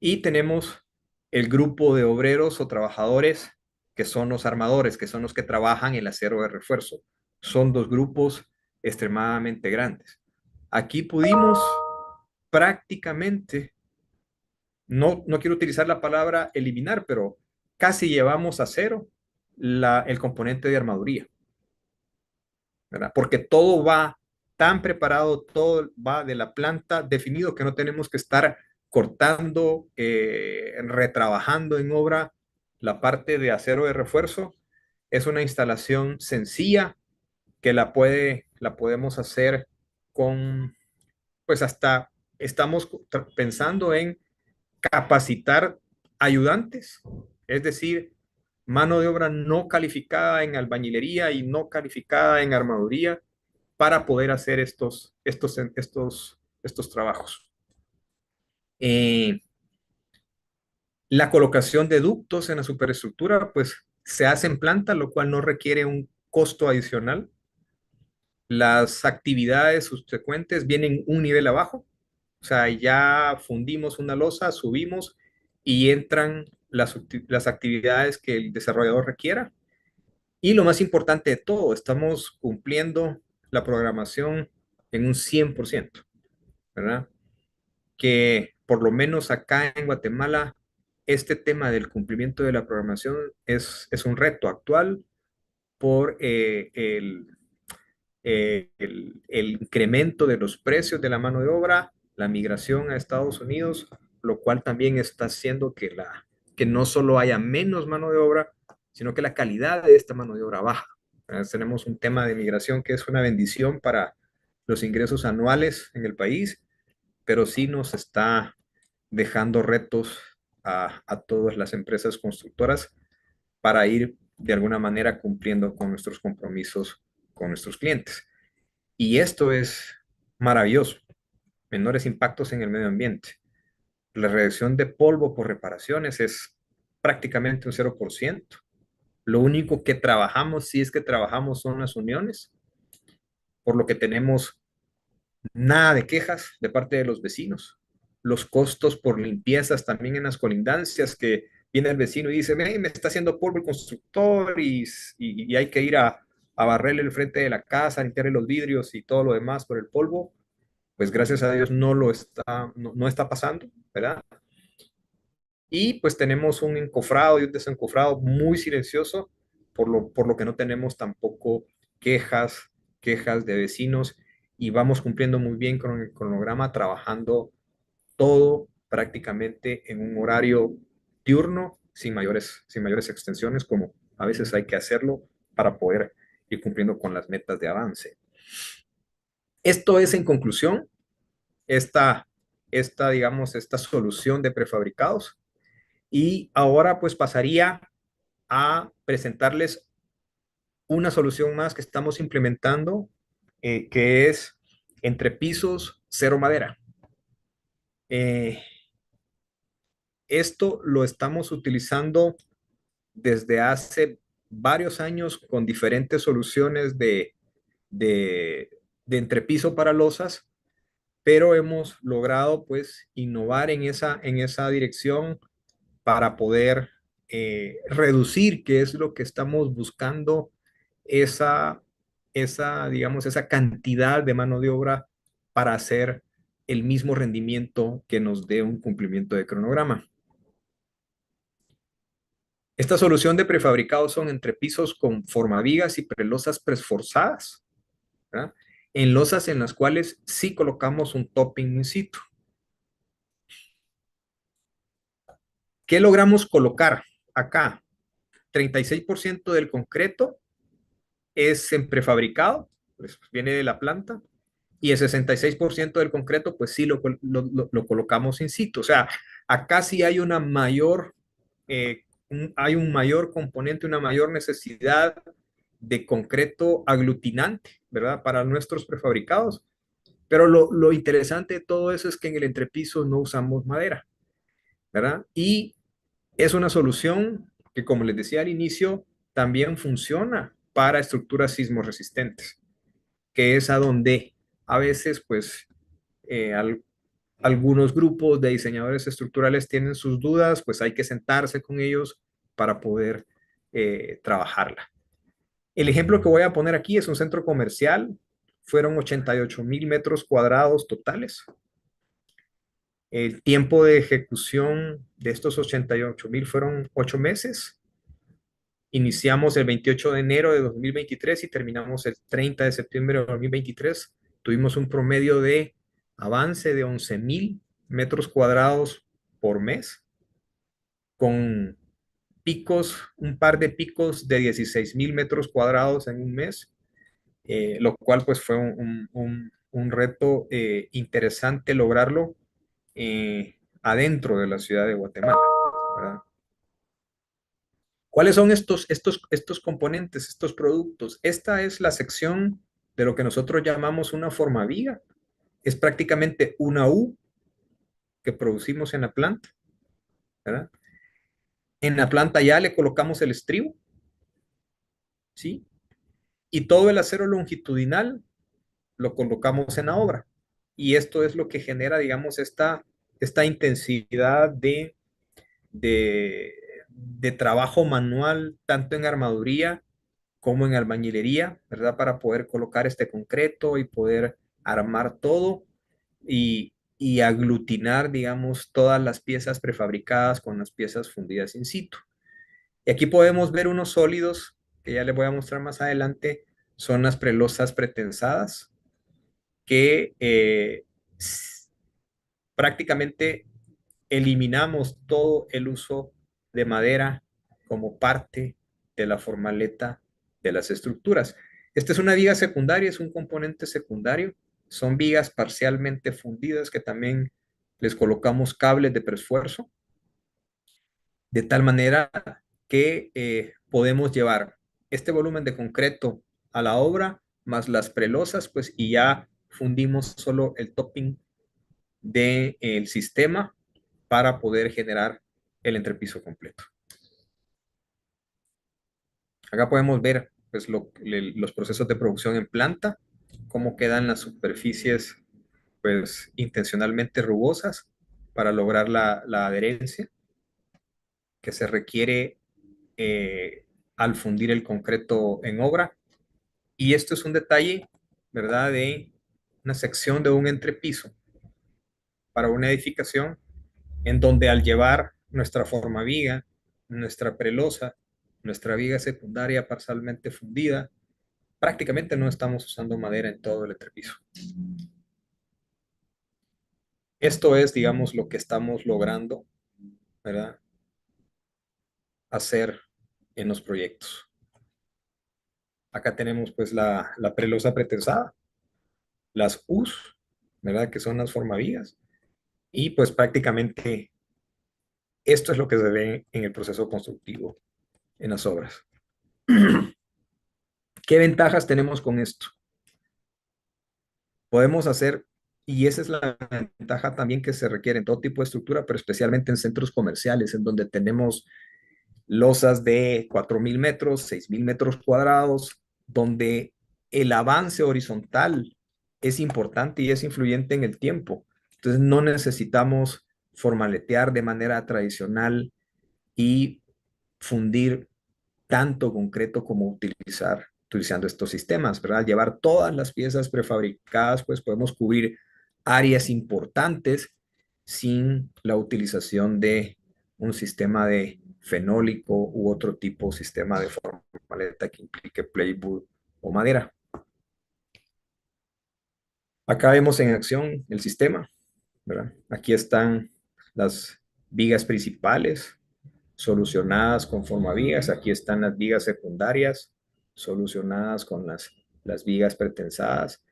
y tenemos el grupo de obreros o trabajadores que son los armadores, que son los que trabajan el acero de refuerzo. Son dos grupos extremadamente grandes. Aquí pudimos prácticamente, no quiero utilizar la palabra eliminar, pero casi llevamos a cero el componente de armaduría, ¿verdad? Porque todo va tan preparado, todo va de la planta definido que no tenemos que estar cortando, retrabajando en obra la parte de acero de refuerzo. Es una instalación sencilla que la podemos hacer con, pues hasta estamos pensando en capacitar ayudantes, es decir, mano de obra no calificada en albañilería y no calificada en armaduría para poder hacer estos trabajos. La colocación de ductos en la superestructura, pues se hace en planta, lo cual no requiere un costo adicional. Las actividades subsecuentes vienen un nivel abajo, o sea, ya fundimos una losa, subimos y entran las actividades que el desarrollador requiera. Y lo más importante de todo, estamos cumpliendo la programación en un 100%, ¿verdad? Que por lo menos acá en Guatemala, este tema del cumplimiento de la programación es un reto actual por el incremento de los precios de la mano de obra, la migración a Estados Unidos, lo cual también está haciendo que no solo haya menos mano de obra, sino que la calidad de esta mano de obra baja. Tenemos un tema de migración que es una bendición para los ingresos anuales en el país, pero sí nos está dejando retos a todas las empresas constructoras para ir de alguna manera cumpliendo con nuestros compromisos con nuestros clientes. Y esto es maravilloso. Menores impactos en el medio ambiente. La reducción de polvo por reparaciones es prácticamente un 0%. Lo único que trabajamos, si es que trabajamos, son las uniones, por lo que tenemos nada de quejas de parte de los vecinos. Los costos por limpiezas también en las colindancias, que viene el vecino y dice, me está haciendo polvo el constructor y hay que ir a barrerle el frente de la casa, limpiarle los vidrios y todo lo demás por el polvo. Pues gracias a Dios no está pasando, ¿verdad? Y pues tenemos un encofrado y un desencofrado muy silencioso, por lo que no tenemos tampoco quejas de vecinos y vamos cumpliendo muy bien con el cronograma, trabajando todo prácticamente en un horario diurno, sin mayores extensiones, como a veces hay que hacerlo para poder ir cumpliendo con las metas de avance. Esto es, en conclusión, esta, digamos, esta solución de prefabricados. Y ahora pues pasaría a presentarles una solución más que estamos implementando, que es entrepisos cero madera. Eh, Esto lo estamos utilizando desde hace varios años con diferentes soluciones de, de entrepiso para losas, pero hemos logrado pues innovar en esa dirección para poder reducir, que es lo que estamos buscando, esa, digamos, esa cantidad de mano de obra para hacer el mismo rendimiento que nos dé un cumplimiento de cronograma. Esta solución de prefabricados son entrepisos con formavigas y prelosas presforzadas, ¿verdad? En losas en las cuales sí colocamos un topping in situ. ¿Qué logramos colocar acá? 36% del concreto es en prefabricado, pues viene de la planta, y el 66% del concreto, pues sí lo colocamos in situ. O sea, acá sí hay una mayor, hay un mayor componente, una mayor necesidad de concreto aglutinante, ¿verdad? Para nuestros prefabricados. Pero lo interesante de todo eso es que en el entrepiso no usamos madera, ¿verdad? Y es una solución que, como les decía al inicio, también funciona para estructuras sismoresistentes, que es a donde a veces, pues, algunos grupos de diseñadores estructurales tienen sus dudas, pues hay que sentarse con ellos para poder trabajarla. El ejemplo que voy a poner aquí es un centro comercial. Fueron 88,000 metros cuadrados totales. El tiempo de ejecución de estos 88,000 fueron 8 meses. Iniciamos el 28 de enero de 2023 y terminamos el 30 de septiembre de 2023. Tuvimos un promedio de avance de 11,000 metros cuadrados por mes, con picos, un par de picos de 16,000 metros cuadrados en un mes, lo cual pues fue un reto interesante lograrlo adentro de la ciudad de Guatemala, ¿verdad? ¿Cuáles son estos componentes, estos productos? Esta es la sección de lo que nosotros llamamos una formaviga. Es prácticamente una U que producimos en la planta, ¿verdad? En la planta ya le colocamos el estribo, ¿sí? Y todo el acero longitudinal lo colocamos en la obra. Y esto es lo que genera, digamos, esta intensidad de, de trabajo manual, tanto en armaduría como en albañilería, ¿verdad? Para poder colocar este concreto y poder armar todo y aglutinar, digamos, todas las piezas prefabricadas con las piezas fundidas in situ. Y aquí podemos ver unos sólidos que ya les voy a mostrar más adelante, son las prelosas pretensadas, que prácticamente eliminamos todo el uso de madera como parte de la formaleta de las estructuras. Esta es una viga secundaria, es un componente secundario. Son vigas parcialmente fundidas que también les colocamos cables de preesfuerzo, de tal manera que podemos llevar este volumen de concreto a la obra, más las prelosas, pues, y ya fundimos solo el topping del sistema para poder generar el entrepiso completo. Acá podemos ver pues, los procesos de producción en planta, cómo quedan las superficies pues, intencionalmente rugosas para lograr la adherencia que se requiere al fundir el concreto en obra. Y esto es un detalle, ¿verdad?, de una sección de un entrepiso para una edificación en donde al llevar nuestra formaviga, nuestra prelosa, nuestra viga secundaria parcialmente fundida, prácticamente no estamos usando madera en todo el entrepiso. Esto es, digamos, lo que estamos logrando, ¿verdad?, hacer en los proyectos. Acá tenemos pues la prelosa pretensada, las U's, ¿verdad?, que son las formavigas, y pues prácticamente esto es lo que se ve en el proceso constructivo en las obras. ¿Qué ventajas tenemos con esto? Podemos hacer, y esa es la ventaja también que se requiere en todo tipo de estructura, pero especialmente en centros comerciales, en donde tenemos losas de 4,000 metros, 6,000 metros cuadrados, donde el avance horizontal es importante y es influyente en el tiempo. Entonces no necesitamos formaletear de manera tradicional y fundir tanto concreto como utilizando estos sistemas, ¿verdad? Llevar todas las piezas prefabricadas, pues podemos cubrir áreas importantes sin la utilización de un sistema de fenólico u otro tipo de sistema de formaleta que implique plywood o madera. Acá vemos en acción el sistema, ¿verdad? Aquí están las vigas principales solucionadas con formavigas. Aquí están las vigas secundarias solucionadas con las vigas pretensadas.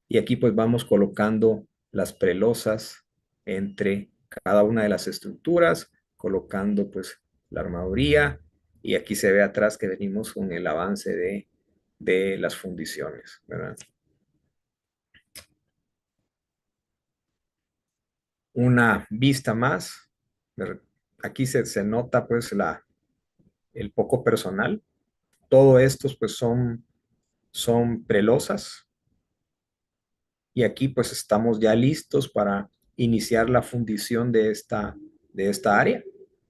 Y aquí pues vamos colocando las prelosas entre cada una de las estructuras, colocando pues la armaduría. Y aquí se ve atrás que venimos con el avance de las fundiciones, ¿verdad? Una vista más. Aquí se nota pues el poco personal. Todo estos pues son prelosas y aquí pues estamos ya listos para iniciar la fundición de esta área.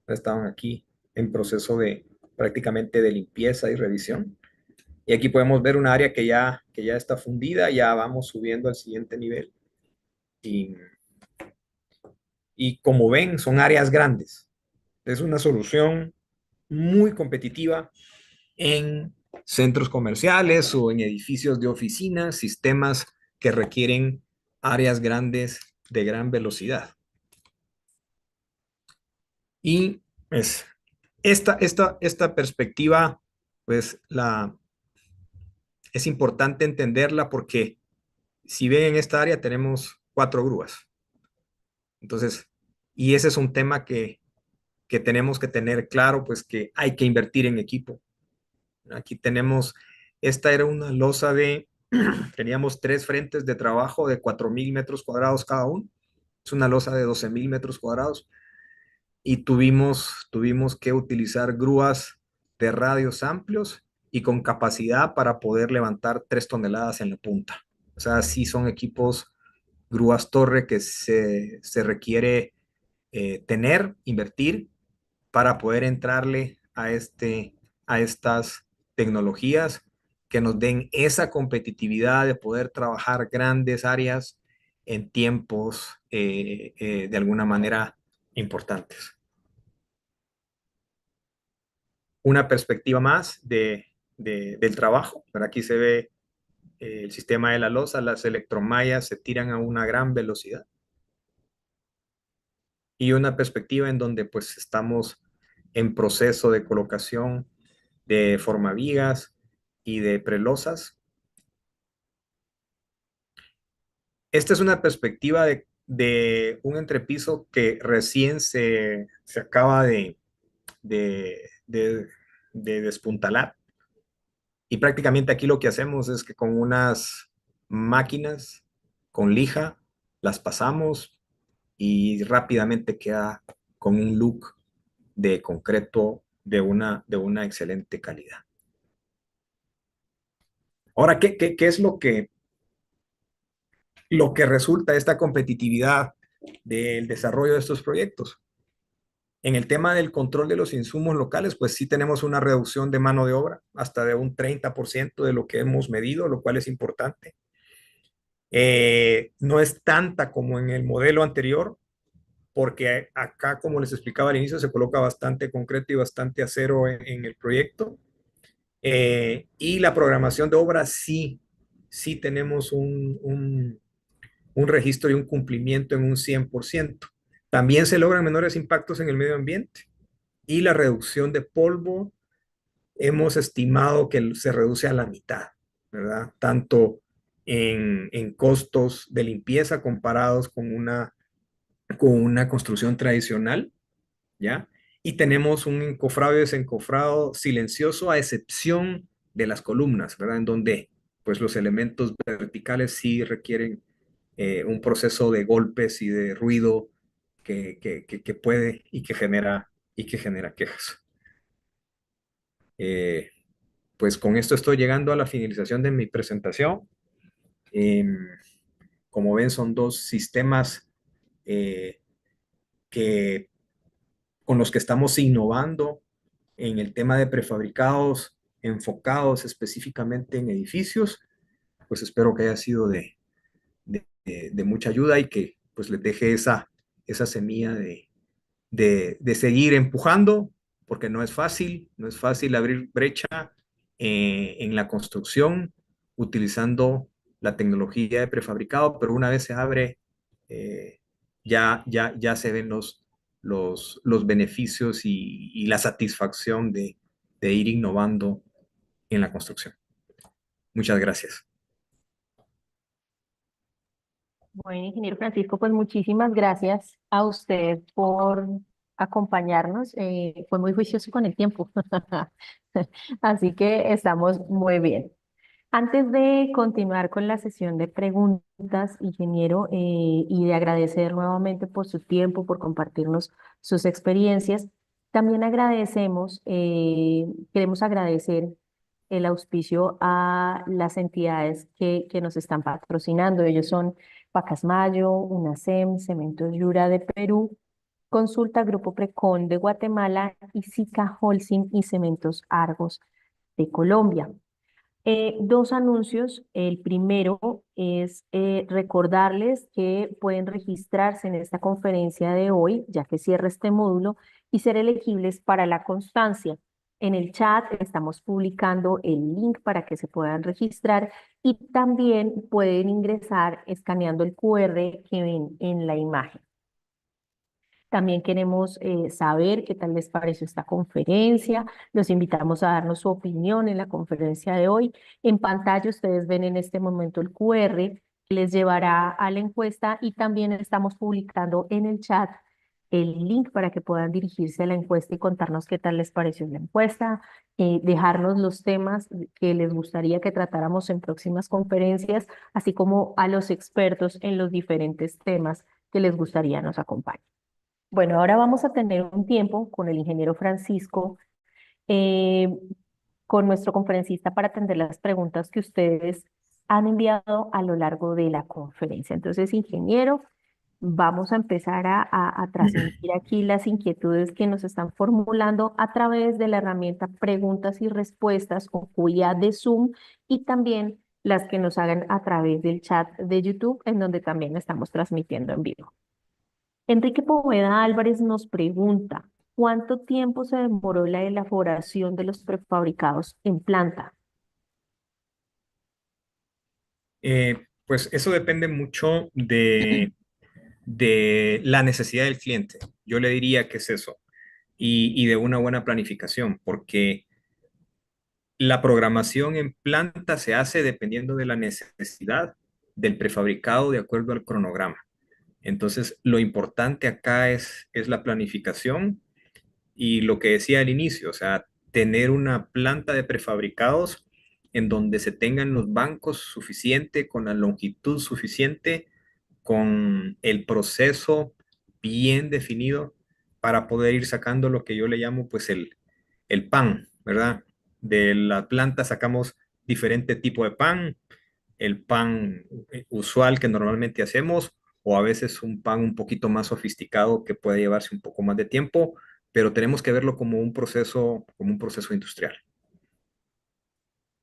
Estaban aquí en proceso de prácticamente de limpieza y revisión. Y aquí podemos ver un área que ya está fundida, ya vamos subiendo al siguiente nivel. Y, y como ven, son áreas grandes. Es una solución muy competitiva en centros comerciales o en edificios de oficinas, sistemas que requieren áreas grandes de gran velocidad. Y es esta perspectiva, pues es importante entenderla porque si ven en esta área tenemos 4 grúas. Entonces, y ese es un tema que tenemos que tener claro, pues que hay que invertir en equipo. Aquí tenemos, esta era una losa teníamos 3 frentes de trabajo de 4,000 metros cuadrados cada uno. Es una losa de 12,000 metros cuadrados. Y tuvimos que utilizar grúas de radios amplios y con capacidad para poder levantar 3 toneladas en la punta. O sea, sí son equipos grúas torre que se requiere invertir para poder entrarle a estas tecnologías que nos den esa competitividad de poder trabajar grandes áreas en tiempos de alguna manera importantes. Una perspectiva más del trabajo, pero aquí se ve el sistema de la losa, las electromallas se tiran a una gran velocidad. Y una perspectiva en donde pues estamos en proceso de colocación de formavigas y de prelosas. Esta es una perspectiva de un entrepiso que recién se acaba de, de, de despuntalar. Y prácticamente aquí lo que hacemos es que con unas máquinas, con lija, las pasamos y rápidamente queda con un look de concreto de una excelente calidad. Ahora, ¿qué es lo que resulta de esta competitividad del desarrollo de estos proyectos? En el tema del control de los insumos locales, pues sí tenemos una reducción de mano de obra, hasta de un 30% de lo que hemos medido, lo cual es importante. No es tanta como en el modelo anterior, porque acá, como les explicaba al inicio, se coloca bastante concreto y bastante acero en el proyecto. Y la programación de obras sí tenemos un registro y un cumplimiento en un 100%. También se logran menores impactos en el medio ambiente y la reducción de polvo hemos estimado que se reduce a la mitad, ¿verdad? Tanto en costos de limpieza comparados con una construcción tradicional, ¿ya? Y tenemos un encofrado y desencofrado silencioso a excepción de las columnas, ¿verdad? En donde pues los elementos verticales sí requieren un proceso de golpes y de ruido que puede y que genera quejas. Eh, pues con esto estoy llegando a la finalización de mi presentación. Eh, Como ven, son 2 sistemas eh, que, con los que estamos innovando en el tema de prefabricados enfocados específicamente en edificios. Pues espero que haya sido de de mucha ayuda y que pues les deje esa semilla de seguir empujando, porque no es fácil abrir brecha en la construcción utilizando la tecnología de prefabricado, pero una vez se abre, eh, ya se ven los beneficios y la satisfacción de ir innovando en la construcción. Muchas gracias. Bueno, ingeniero Francisco, pues muchísimas gracias a usted por acompañarnos. Fue muy juicioso con el tiempo. Así que estamos muy bien. Antes de continuar con la sesión de preguntas, ingeniero, y de agradecer nuevamente por su tiempo, por compartirnos sus experiencias, también queremos agradecer el auspicio a las entidades que nos están patrocinando. Ellos son Pacasmayo, UNACEM, Cementos Yura de Perú, Consulta Grupo Precon de Guatemala y SICA Holcim y Cementos Argos de Colombia. Dos anuncios. El primero es recordarles que pueden registrarse en esta conferencia de hoy, ya que cierra este módulo, y ser elegibles para la constancia. En el chat estamos publicando el link para que se puedan registrar y también pueden ingresar escaneando el QR que ven en la imagen. También queremos saber qué tal les pareció esta conferencia. Los invitamos a darnos su opinión en la conferencia de hoy. En pantalla ustedes ven en este momento el QR que les llevará a la encuesta y también estamos publicando en el chat el link para que puedan dirigirse a la encuesta y contarnos qué tal les pareció la encuesta, dejarnos los temas que les gustaría que tratáramos en próximas conferencias, así como a los expertos en los diferentes temas que les gustaría nos acompañen. Bueno, ahora vamos a tener un tiempo con el ingeniero Francisco, eh, con nuestro conferencista para atender las preguntas que ustedes han enviado a lo largo de la conferencia. Entonces, ingeniero, vamos a empezar a transmitir aquí las inquietudes que nos están formulando a través de la herramienta preguntas y respuestas o QIA de Zoom y también las que nos hagan a través del chat de YouTube, en donde también estamos transmitiendo en vivo. Enrique Poveda Álvarez nos pregunta, ¿cuánto tiempo se demoró la elaboración de los prefabricados en planta? Pues eso depende mucho de la necesidad del cliente. Yo le diría que es eso. Y de una buena planificación, porque la programación en planta se hace dependiendo de la necesidad del prefabricado de acuerdo al cronograma. Entonces, lo importante acá es la planificación y lo que decía al inicio, o sea, tener una planta de prefabricados en donde se tengan los bancos suficiente, con la longitud suficiente, con el proceso bien definido para poder ir sacando lo que yo le llamo pues el pan, ¿verdad? De la planta sacamos diferente tipo de pan, el pan usual que normalmente hacemos o a veces un pan un poquito más sofisticado que puede llevarse un poco más de tiempo, pero tenemos que verlo como un proceso industrial.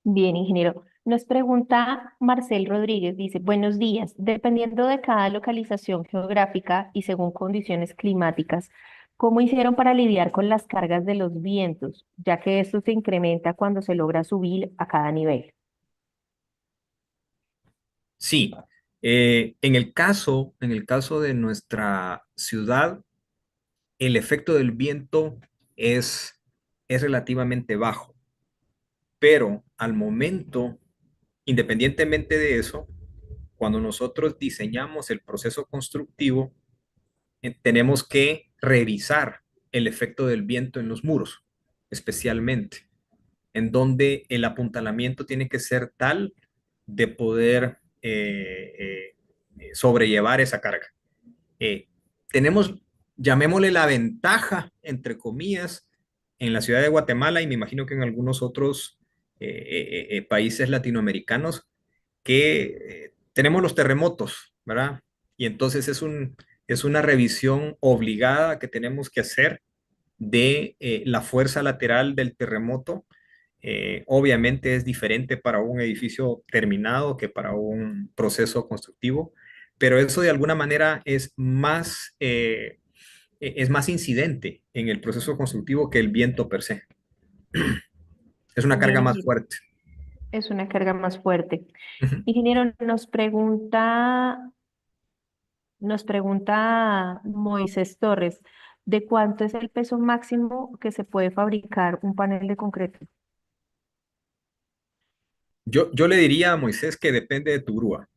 Bien, ingeniero. Nos pregunta Marcel Rodríguez, dice, buenos días. Dependiendo de cada localización geográfica y según condiciones climáticas, ¿cómo hicieron para lidiar con las cargas de los vientos, ya que esto se incrementa cuando se logra subir a cada nivel? Sí, en el caso de nuestra ciudad, el efecto del viento es relativamente bajo, pero al momento, independientemente de eso, cuando nosotros diseñamos el proceso constructivo, tenemos que revisar el efecto del viento en los muros, especialmente, en donde el apuntalamiento tiene que ser tal de poder sobrellevar esa carga. Eh, tenemos, llamémosle la ventaja, entre comillas, en la ciudad de Guatemala y me imagino que en algunos otros países latinoamericanos, que tenemos los terremotos, ¿verdad? Y entonces es una revisión obligada que tenemos que hacer de la fuerza lateral del terremoto. Obviamente es diferente para un edificio terminado que para un proceso constructivo, pero eso de alguna manera es más incidente en el proceso constructivo que el viento per se. Es una carga Bien, más ingeniero, fuerte. es una carga más fuerte. Ujú. Ingeniero, nos pregunta Moisés Torres, ¿de cuánto es el peso máximo que se puede fabricar un panel de concreto? Yo le diría a Moisés que depende de tu grúa.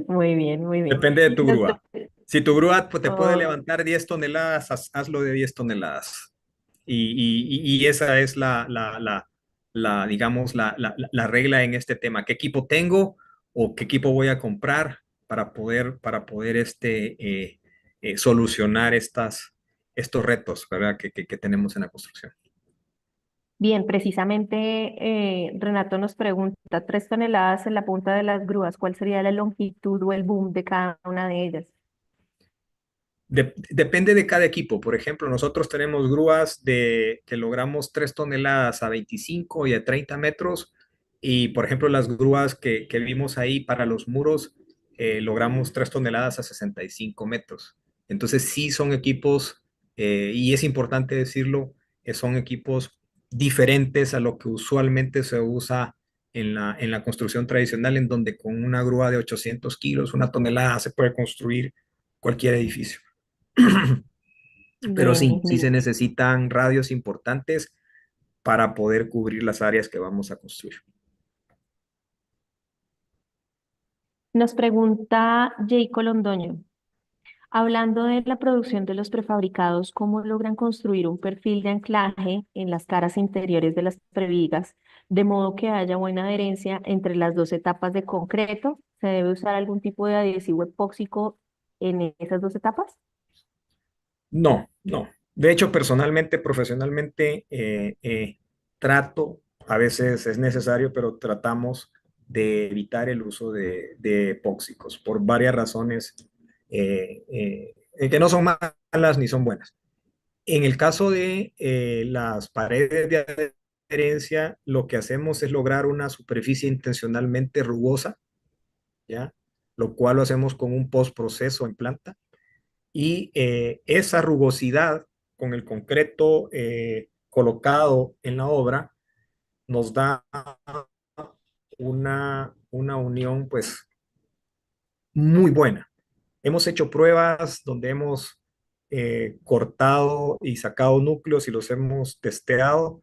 Muy bien, muy bien. Depende de tu Nos grúa. pre- Si tu grúa pues, te puede oh, levantar 10 toneladas, hazlo de 10 toneladas. Y esa es digamos, la regla en este tema. ¿Qué equipo tengo o qué equipo voy a comprar para poder solucionar estos retos, ¿verdad? Que tenemos en la construcción? bien, precisamente Renato nos pregunta, 3 toneladas en la punta de las grúas, ¿cuál sería la longitud o el boom de cada una de ellas? Depende de cada equipo. Por ejemplo, nosotros tenemos grúas que logramos 3 toneladas a 25 y a 30 metros. Y, por ejemplo, las grúas que vimos ahí para los muros, logramos 3 toneladas a 65 metros. Entonces, sí son equipos, y es importante decirlo, son equipos diferentes a lo que usualmente se usa en la construcción tradicional, en donde con una grúa de 800 kilos, 1 tonelada, se puede construir cualquier edificio. Pero Bien, sí, sí ingeniero. se necesitan radios importantes para poder cubrir las áreas que vamos a construir. Nos pregunta Jayco Londoño, hablando de la producción de los prefabricados, ¿cómo logran construir un perfil de anclaje en las caras interiores de las previgas, de modo que haya buena adherencia entre las dos etapas de concreto? ¿Se debe usar algún tipo de adhesivo epóxico en esas dos etapas? No, no. De hecho, personalmente, profesionalmente, trato, a veces es necesario, pero tratamos de evitar el uso de epóxicos por varias razones, que no son malas ni son buenas. En el caso de las paredes de adherencia, lo que hacemos es lograr una superficie intencionalmente rugosa, ¿ya? Lo cual lo hacemos con un postproceso en planta. Y esa rugosidad con el concreto colocado en la obra nos da una unión pues muy buena. Hemos hecho pruebas donde hemos cortado y sacado núcleos y los hemos testeado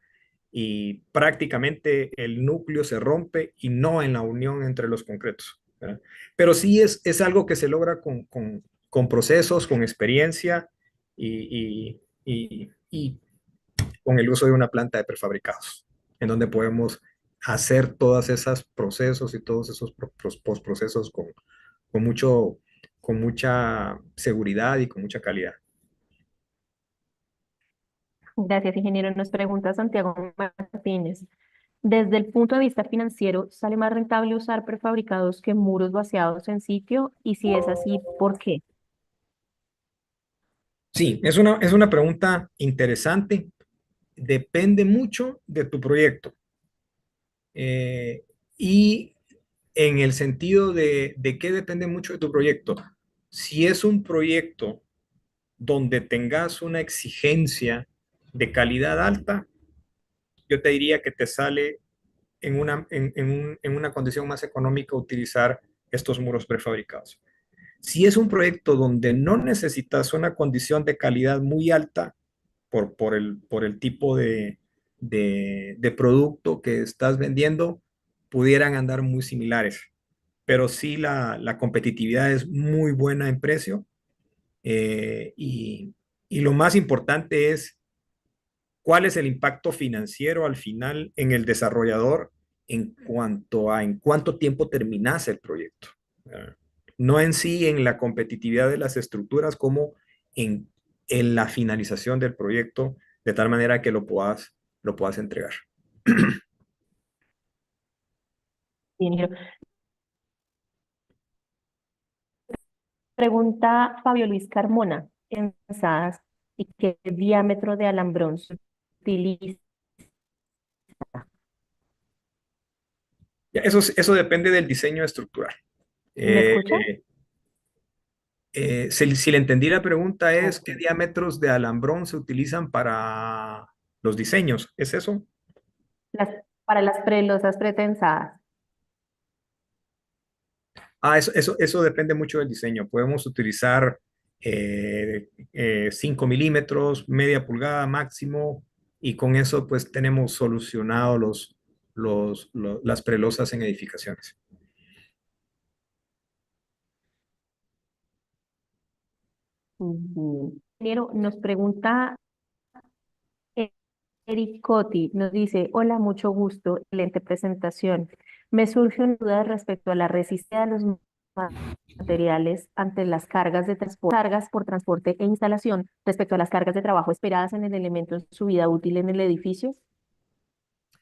y prácticamente el núcleo se rompe y no en la unión entre los concretos, ¿verdad? Pero sí es algo que se logra con procesos, con experiencia y con el uso de una planta de prefabricados, en donde podemos hacer todos esos procesos y todos esos postprocesos con mucho, con mucha seguridad y con mucha calidad. Gracias, ingeniero. Nos pregunta Santiago Martínez. Desde el punto de vista financiero, ¿sale más rentable usar prefabricados que muros vaciados en sitio? Y si es así, ¿por qué? Sí, es una pregunta interesante. Depende mucho de tu proyecto. Y en el sentido de qué depende mucho de tu proyecto. Si es un proyecto donde tengas una exigencia de calidad alta, yo te diría que te sale en una condición más económica utilizar estos muros prefabricados. Si es un proyecto donde no necesitas una condición de calidad muy alta por el tipo de producto que estás vendiendo, pudieran andar muy similares. Pero sí la competitividad es muy buena en precio, y lo más importante es cuál es el impacto financiero al final en el desarrollador en cuanto a en cuánto tiempo terminas el proyecto. ¿Verdad? No en sí en la competitividad de las estructuras, como en la finalización del proyecto, de tal manera que lo puedas entregar. Bien, ingeniero. Pregunta Fabio Luis Carmona, pensadas y qué diámetro de alambrón se utiliza. Eso depende del diseño estructural. ¿Me Eh, escucha? si le entendí la pregunta es, Ok. ¿qué diámetros de alambrón se utilizan para los diseños? ¿Es eso? Las, para las prelosas pretensadas. Eso depende mucho del diseño. Podemos utilizar 5 milímetros, media pulgada máximo, y con eso pues tenemos solucionado las prelosas en edificaciones. Bien. Ingeniero, nos pregunta Eric Cotti, nos dice, hola, mucho gusto, excelente presentación. Me surge una duda respecto a la resistencia de los materiales ante las cargas de transporte, cargas por transporte e instalación respecto a las cargas de trabajo esperadas en el elemento en su vida útil en el edificio.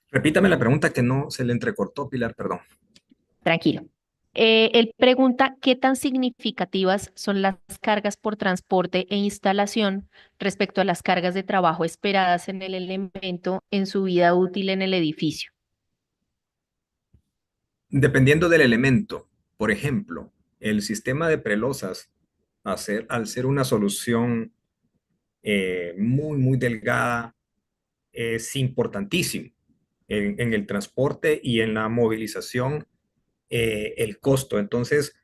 Repítame la pregunta que no se le entrecortó, Pilar, perdón. Tranquilo. Él pregunta qué tan significativas son las cargas por transporte e instalación respecto a las cargas de trabajo esperadas en el elemento en su vida útil en el edificio. Dependiendo del elemento, por ejemplo, el sistema de prelosas, al ser una solución muy delgada, es importantísimo en el transporte y en la movilización, el costo. Entonces,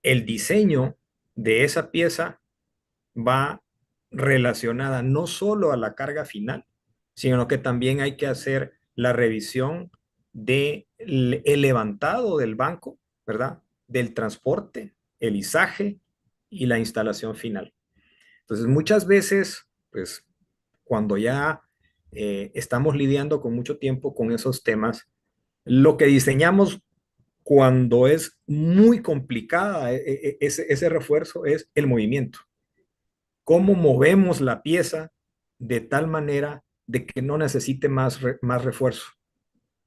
el diseño de esa pieza va relacionada no solo a la carga final, sino que también hay que hacer la revisión del el levantado del banco, ¿verdad? Del transporte, el izaje y la instalación final. Entonces, muchas veces, pues, cuando ya estamos lidiando con mucho tiempo con esos temas, lo que diseñamos cuando es muy complicada ese refuerzo es el movimiento. Cómo movemos la pieza de tal manera de que no necesite más refuerzo.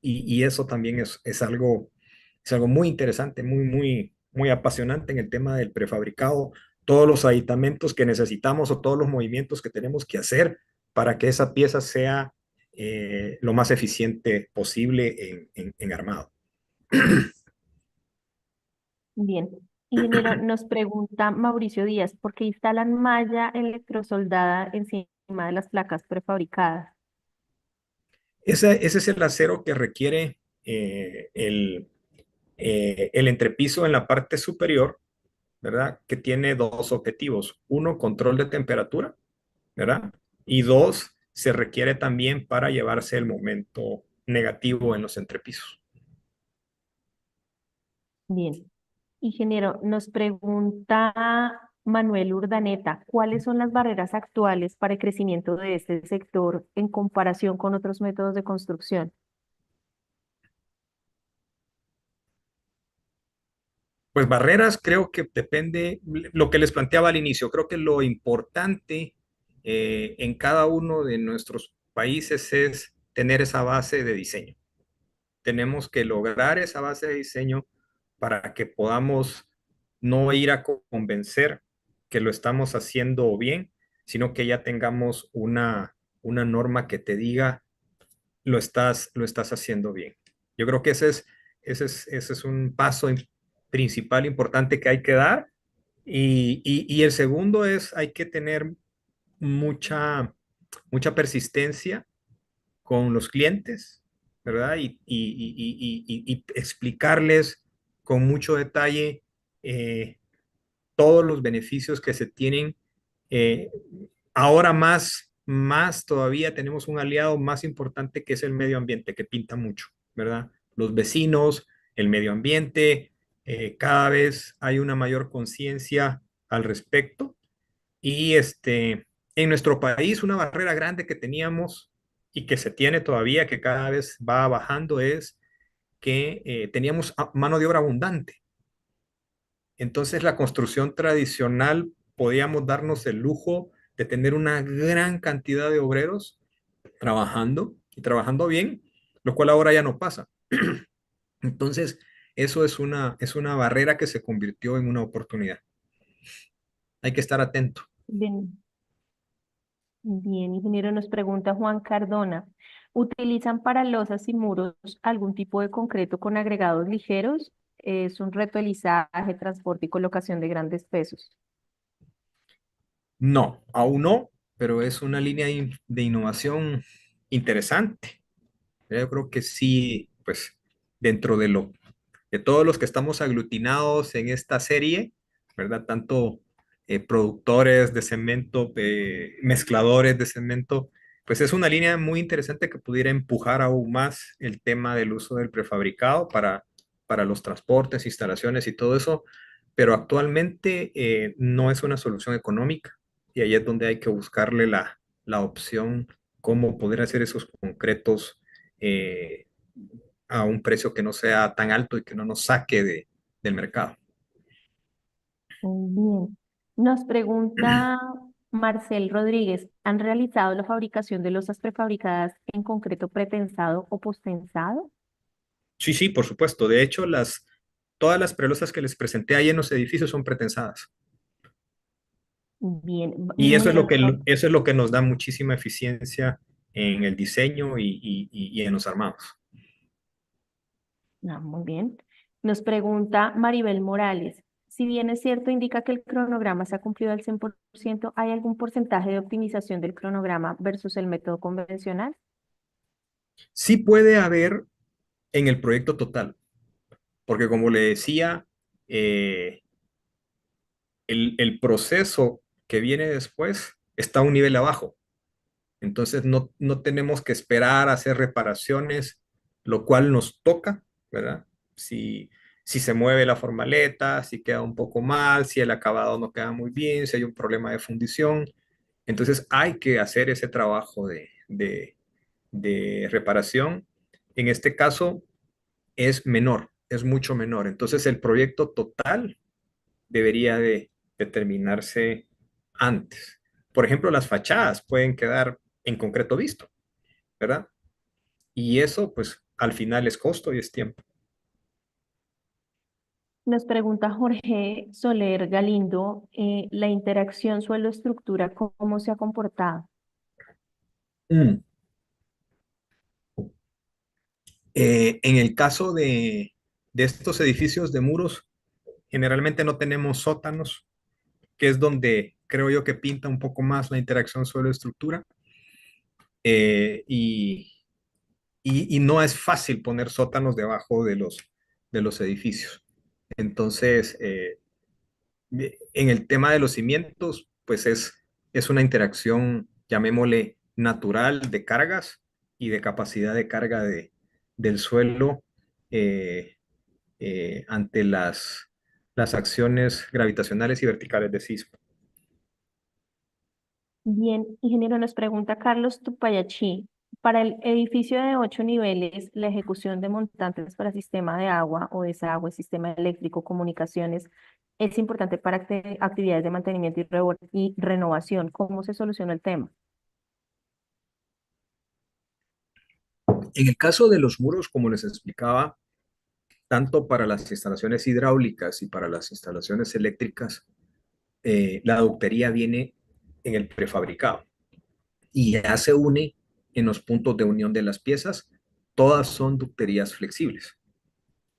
Y eso también es algo muy interesante, muy apasionante en el tema del prefabricado. Todos los aditamentos que necesitamos o todos los movimientos que tenemos que hacer para que esa pieza sea lo más eficiente posible en armado. Bien. Ingeniero, nos pregunta Mauricio Díaz, ¿por qué instalan malla electrosoldada encima de las placas prefabricadas? Ese es el acero que requiere el entrepiso en la parte superior, ¿verdad? Que tiene dos objetivos. Uno, control de temperatura, ¿verdad? Y dos, se requiere también para llevarse el momento negativo en los entrepisos. Bien. Ingeniero, nos pregunta Manuel Urdaneta, ¿cuáles son las barreras actuales para el crecimiento de este sector en comparación con otros métodos de construcción? Pues barreras creo que depende, lo que les planteaba al inicio, creo que lo importante en cada uno de nuestros países es tener esa base de diseño. Tenemos que lograr esa base de diseño para que podamos no ir a convencer que lo estamos haciendo bien, sino que ya tengamos una norma que te diga lo estás haciendo bien. Yo creo que ese es un paso principal importante que hay que dar. Y el segundo es, hay que tener mucha persistencia con los clientes, ¿verdad? Y explicarles con mucho detalle todos los beneficios que se tienen. eh, Ahora más todavía tenemos un aliado más importante que es el medio ambiente, que pinta mucho, ¿verdad? Los vecinos, el medio ambiente, cada vez hay una mayor conciencia al respecto. Y en nuestro país, una barrera grande que teníamos y que se tiene todavía, que cada vez va bajando, es que teníamos mano de obra abundante. Entonces, la construcción tradicional podíamos darnos el lujo de tener una gran cantidad de obreros trabajando y trabajando bien, lo cual ahora ya no pasa. Entonces, eso es una barrera que se convirtió en una oportunidad. Hay que estar atento. Bien, bien, ingeniero, nos pregunta Juan Cardona. ¿Utilizan para losas y muros algún tipo de concreto con agregados ligeros? Es un reto de lizaje, transporte y colocación de grandes pesos. No, aún no, pero es una línea de innovación interesante. Yo creo que sí, pues dentro de todos los que estamos aglutinados en esta serie, ¿verdad? Tanto productores de cemento, mezcladores de cemento, pues es una línea muy interesante que pudiera empujar aún más el tema del uso del prefabricado para los transportes, instalaciones y todo eso, pero actualmente no es una solución económica y ahí es donde hay que buscarle la opción, cómo poder hacer esos concretos eh, a un precio que no sea tan alto y que no nos saque del mercado. Muy bien. Nos pregunta Marcel Rodríguez, ¿han realizado la fabricación de losas prefabricadas en concreto pretensado o postensado? Sí, sí, por supuesto. De hecho, todas las prelosas que les presenté ahí en los edificios son pretensadas. Bien, Y ingeniero, eso es lo que nos da muchísima eficiencia en el diseño y en los armados. muy bien. Nos pregunta Maribel Morales, si bien es cierto, indica que el cronograma se ha cumplido al 100%, ¿hay algún porcentaje de optimización del cronograma versus el método convencional? Sí puede haber en el proyecto total, porque como le decía, eh, el proceso que viene después está a un nivel abajo. Entonces no tenemos que esperar a hacer reparaciones, lo cual nos toca, ¿verdad? Si se mueve la formaleta, si queda un poco mal, si el acabado no queda muy bien, si hay un problema de fundición. Entonces hay que hacer ese trabajo de reparación. En este caso es menor, es mucho menor. Entonces el proyecto total debería de terminarse antes. Por ejemplo, las fachadas pueden quedar en concreto visto, ¿verdad? Y eso, pues, al final es costo y es tiempo. Nos pregunta Jorge Soler Galindo, la interacción suelo-estructura, ¿cómo se ha comportado? Mm. En el caso de estos edificios de muros, generalmente no tenemos sótanos, que es donde creo yo que pinta un poco más la interacción suelo-estructura. eh, y, y no es fácil poner sótanos debajo de los edificios. Entonces, en el tema de los cimientos, pues es una interacción, llamémosle, natural de cargas y de capacidad de carga del suelo eh, ante las acciones gravitacionales y verticales de sismo. Bien, ingeniero, nos pregunta Carlos Tupayachi, para el edificio de 8 niveles, la ejecución de montantes para sistema de agua o desagüe, sistema eléctrico, comunicaciones, es importante para actividades de mantenimiento y renovación. ¿Cómo se soluciona el tema? En el caso de los muros, como les explicaba, tanto para las instalaciones hidráulicas y para las instalaciones eléctricas, la ductería viene en el prefabricado y ya se une en los puntos de unión de las piezas. Todas son ducterías flexibles.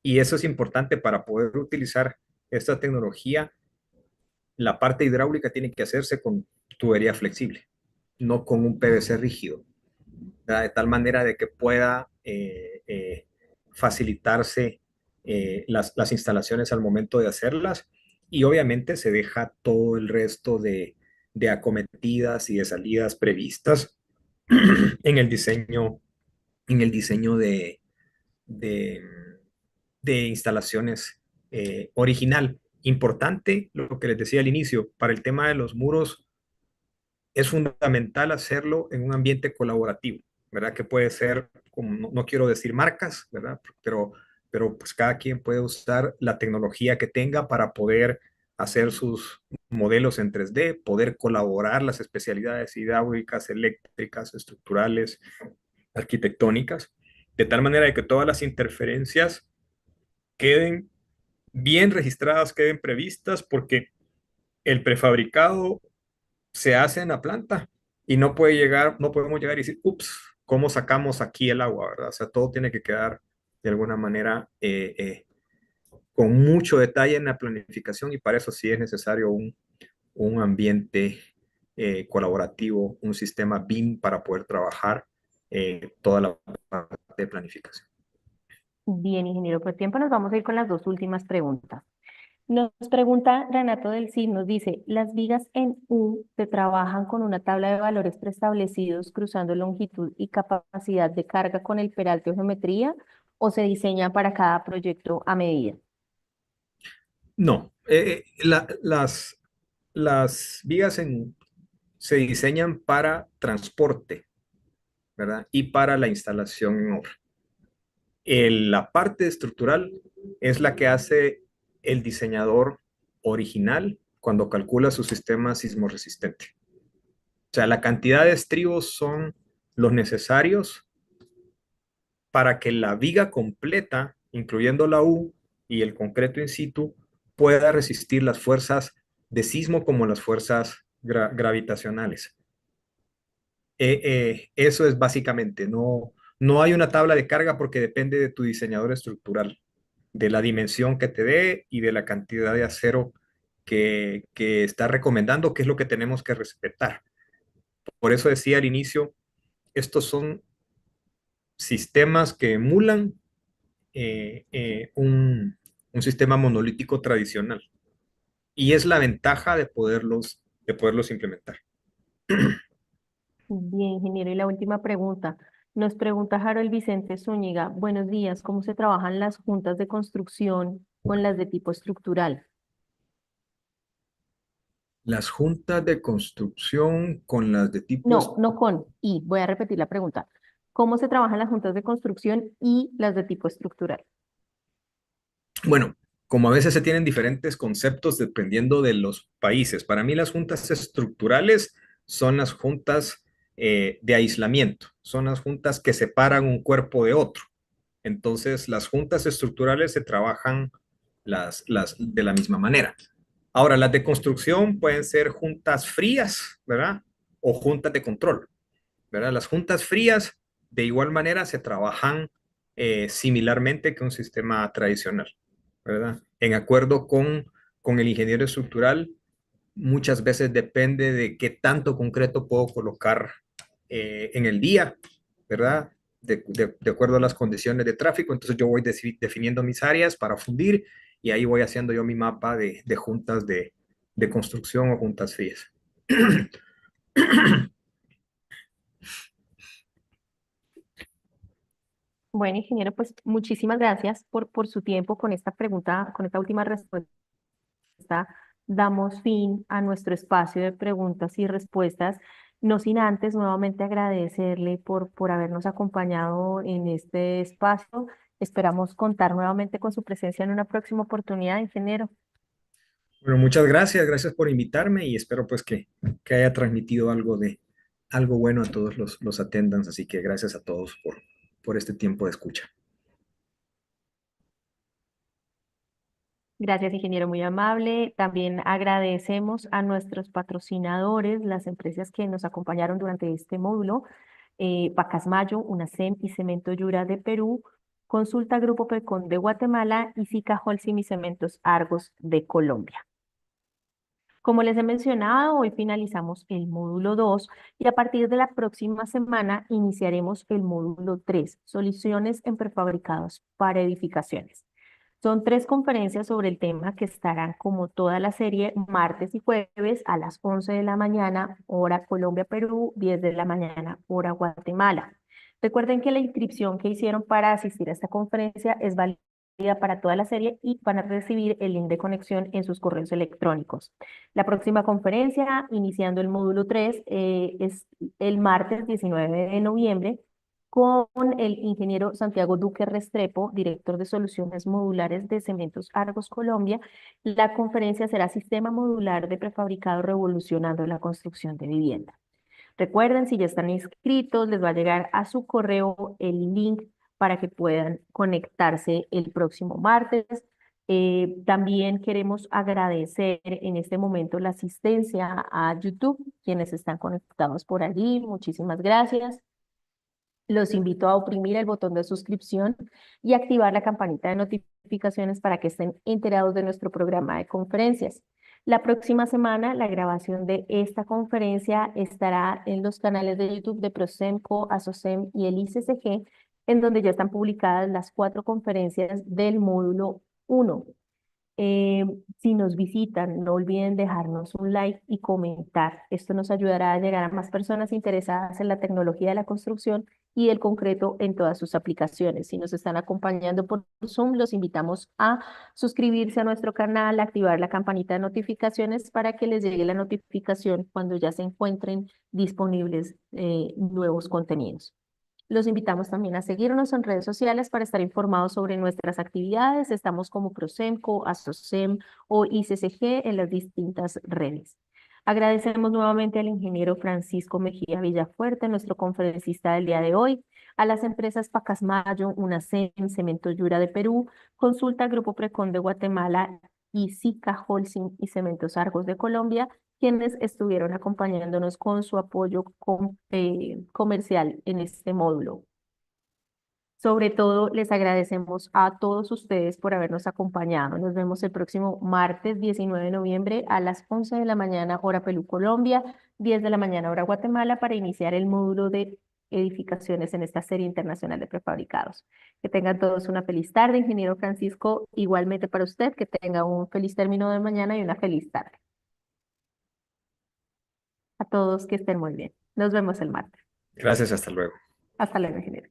Y eso es importante para poder utilizar esta tecnología. La parte hidráulica tiene que hacerse con tubería flexible, no con un PVC rígido, ¿verdad? De tal manera de que pueda facilitarse las instalaciones al momento de hacerlas y obviamente se deja todo el resto de acometidas y de salidas previstas en en el diseño de, de instalaciones original. Importante, lo que les decía al inicio, para el tema de los muros es fundamental hacerlo en un ambiente colaborativo, ¿verdad? Que puede ser, como no quiero decir marcas, ¿verdad? Pero pues cada quien puede usar la tecnología que tenga para poder hacer sus modelos en 3D, poder colaborar las especialidades hidráulicas, eléctricas, estructurales, arquitectónicas, de tal manera de que todas las interferencias queden bien registradas, queden previstas, porque el prefabricado se hace en la planta y no podemos llegar y decir, ups, cómo sacamos aquí el agua, ¿verdad? O sea, todo tiene que quedar de alguna manera con mucho detalle en la planificación y para eso sí es necesario un ambiente colaborativo, un sistema BIM para poder trabajar toda la parte de planificación. Bien, ingeniero, por tiempo nos vamos a ir con las dos últimas preguntas. Nos pregunta Renato del CID, nos dice, ¿las vigas en U se trabajan con una tabla de valores preestablecidos cruzando longitud y capacidad de carga con el peralte o geometría o se diseñan para cada proyecto a medida? No, las vigas se diseñan para transporte, ¿verdad? Y para la instalación en obra. La parte estructural es la que hace el diseñador original cuando calcula su sistema sismoresistente. O sea, la cantidad de estribos son los necesarios para que la viga completa, incluyendo la U y el concreto in situ, pueda resistir las fuerzas de sismo como las fuerzas gravitacionales. Eso es básicamente, no hay una tabla de carga porque depende de tu diseñador estructural, de la dimensión que te dé y de la cantidad de acero que está recomendando, que es lo que tenemos que respetar. Por eso decía al inicio, estos son sistemas que emulan un sistema monolítico tradicional y es la ventaja de poderlos implementar. Bien, ingeniero, y la última pregunta. Nos pregunta Harold Vicente Zúñiga, buenos días, ¿cómo se trabajan las juntas de construcción con las de tipo estructural? Las juntas de construcción con las de tipo No, no con y. Voy a repetir la pregunta. ¿Cómo se trabajan las juntas de construcción y las de tipo estructural? bueno, como a veces se tienen diferentes conceptos dependiendo de los países. Para mí las juntas estructurales son las juntas de aislamiento, son las juntas que separan un cuerpo de otro. Entonces, las juntas estructurales se trabajan de la misma manera. Ahora, las de construcción pueden ser juntas frías, ¿verdad? O juntas de control, ¿verdad? Las juntas frías, de igual manera, se trabajan similarmente que un sistema tradicional, ¿verdad? En acuerdo con el ingeniero estructural, muchas veces depende de qué tanto concreto puedo colocar en el día, ¿verdad? De acuerdo a las condiciones de tráfico, entonces yo voy definiendo mis áreas para fundir y ahí voy haciendo yo mi mapa de juntas de construcción o juntas frías. Bueno, ingeniero, pues muchísimas gracias por su tiempo con esta pregunta, con esta última respuesta. Damos fin a nuestro espacio de preguntas y respuestas, no sin antes nuevamente agradecerle por habernos acompañado en este espacio. Esperamos contar nuevamente con su presencia en una próxima oportunidad, ingeniero. Bueno, muchas gracias por invitarme y espero pues que haya transmitido algo bueno a todos los attendants, así que gracias a todos por este tiempo de escucha. Gracias, ingeniero, muy amable. También agradecemos a nuestros patrocinadores, las empresas que nos acompañaron durante este módulo, Pacasmayo, UNACEM y Cemento Yura de Perú, Consulta Grupo Pecon de Guatemala y Sica Holcim y Cementos Argos de Colombia. Como les he mencionado, hoy finalizamos el módulo 2 y a partir de la próxima semana iniciaremos el módulo 3, Soluciones en prefabricados para edificaciones. Son 3 conferencias sobre el tema que estarán como toda la serie martes y jueves a las 11 de la mañana, hora Colombia-Perú, 10 de la mañana, hora Guatemala. Recuerden que la inscripción que hicieron para asistir a esta conferencia es válida para toda la serie y van a recibir el link de conexión en sus correos electrónicos. La próxima conferencia, iniciando el módulo 3, es el martes 19 de noviembre con el ingeniero Santiago Duque Restrepo, director de soluciones modulares de Cementos Argos Colombia. La conferencia será Sistema Modular de Prefabricado Revolucionando la Construcción de Vivienda. Recuerden, si ya están inscritos, les va a llegar a su correo el link para que puedan conectarse el próximo martes. También queremos agradecer en este momento la asistencia a YouTube, quienes están conectados por allí. Muchísimas gracias. Los invito a oprimir el botón de suscripción y activar la campanita de notificaciones para que estén enterados de nuestro programa de conferencias. La próxima semana, la grabación de esta conferencia estará en los canales de YouTube de Prosemco, Asocem y el ICCG, en donde ya están publicadas las 4 conferencias del módulo 1. Si nos visitan, no olviden dejarnos un like y comentar. Esto nos ayudará a llegar a más personas interesadas en la tecnología de la construcción y el concreto en todas sus aplicaciones. Si nos están acompañando por Zoom, los invitamos a suscribirse a nuestro canal, activar la campanita de notificaciones para que les llegue la notificación cuando ya se encuentren disponibles nuevos contenidos. Los invitamos también a seguirnos en redes sociales para estar informados sobre nuestras actividades. Estamos como Prosemco, Asocem o ICCG en las distintas redes. Agradecemos nuevamente al ingeniero Francisco Mejía Villafuerte, nuestro conferencista del día de hoy, a las empresas Pacasmayo, UNACEM, Cemento Yura de Perú, Consulta Grupo Precon de Guatemala y SICA Holcim y Cementos Argos de Colombia, quienes estuvieron acompañándonos con su apoyo comercial en este módulo. Sobre todo, les agradecemos a todos ustedes por habernos acompañado. Nos vemos el próximo martes 19 de noviembre a las 11 de la mañana, hora Perú, Colombia, 10 de la mañana, hora Guatemala, para iniciar el módulo de edificaciones en esta serie internacional de prefabricados. Que tengan todos una feliz tarde, ingeniero Francisco, igualmente para usted, que tenga un feliz término de mañana y una feliz tarde. A todos que estén muy bien. Nos vemos el martes. Gracias, hasta luego. Hasta luego, ingeniero.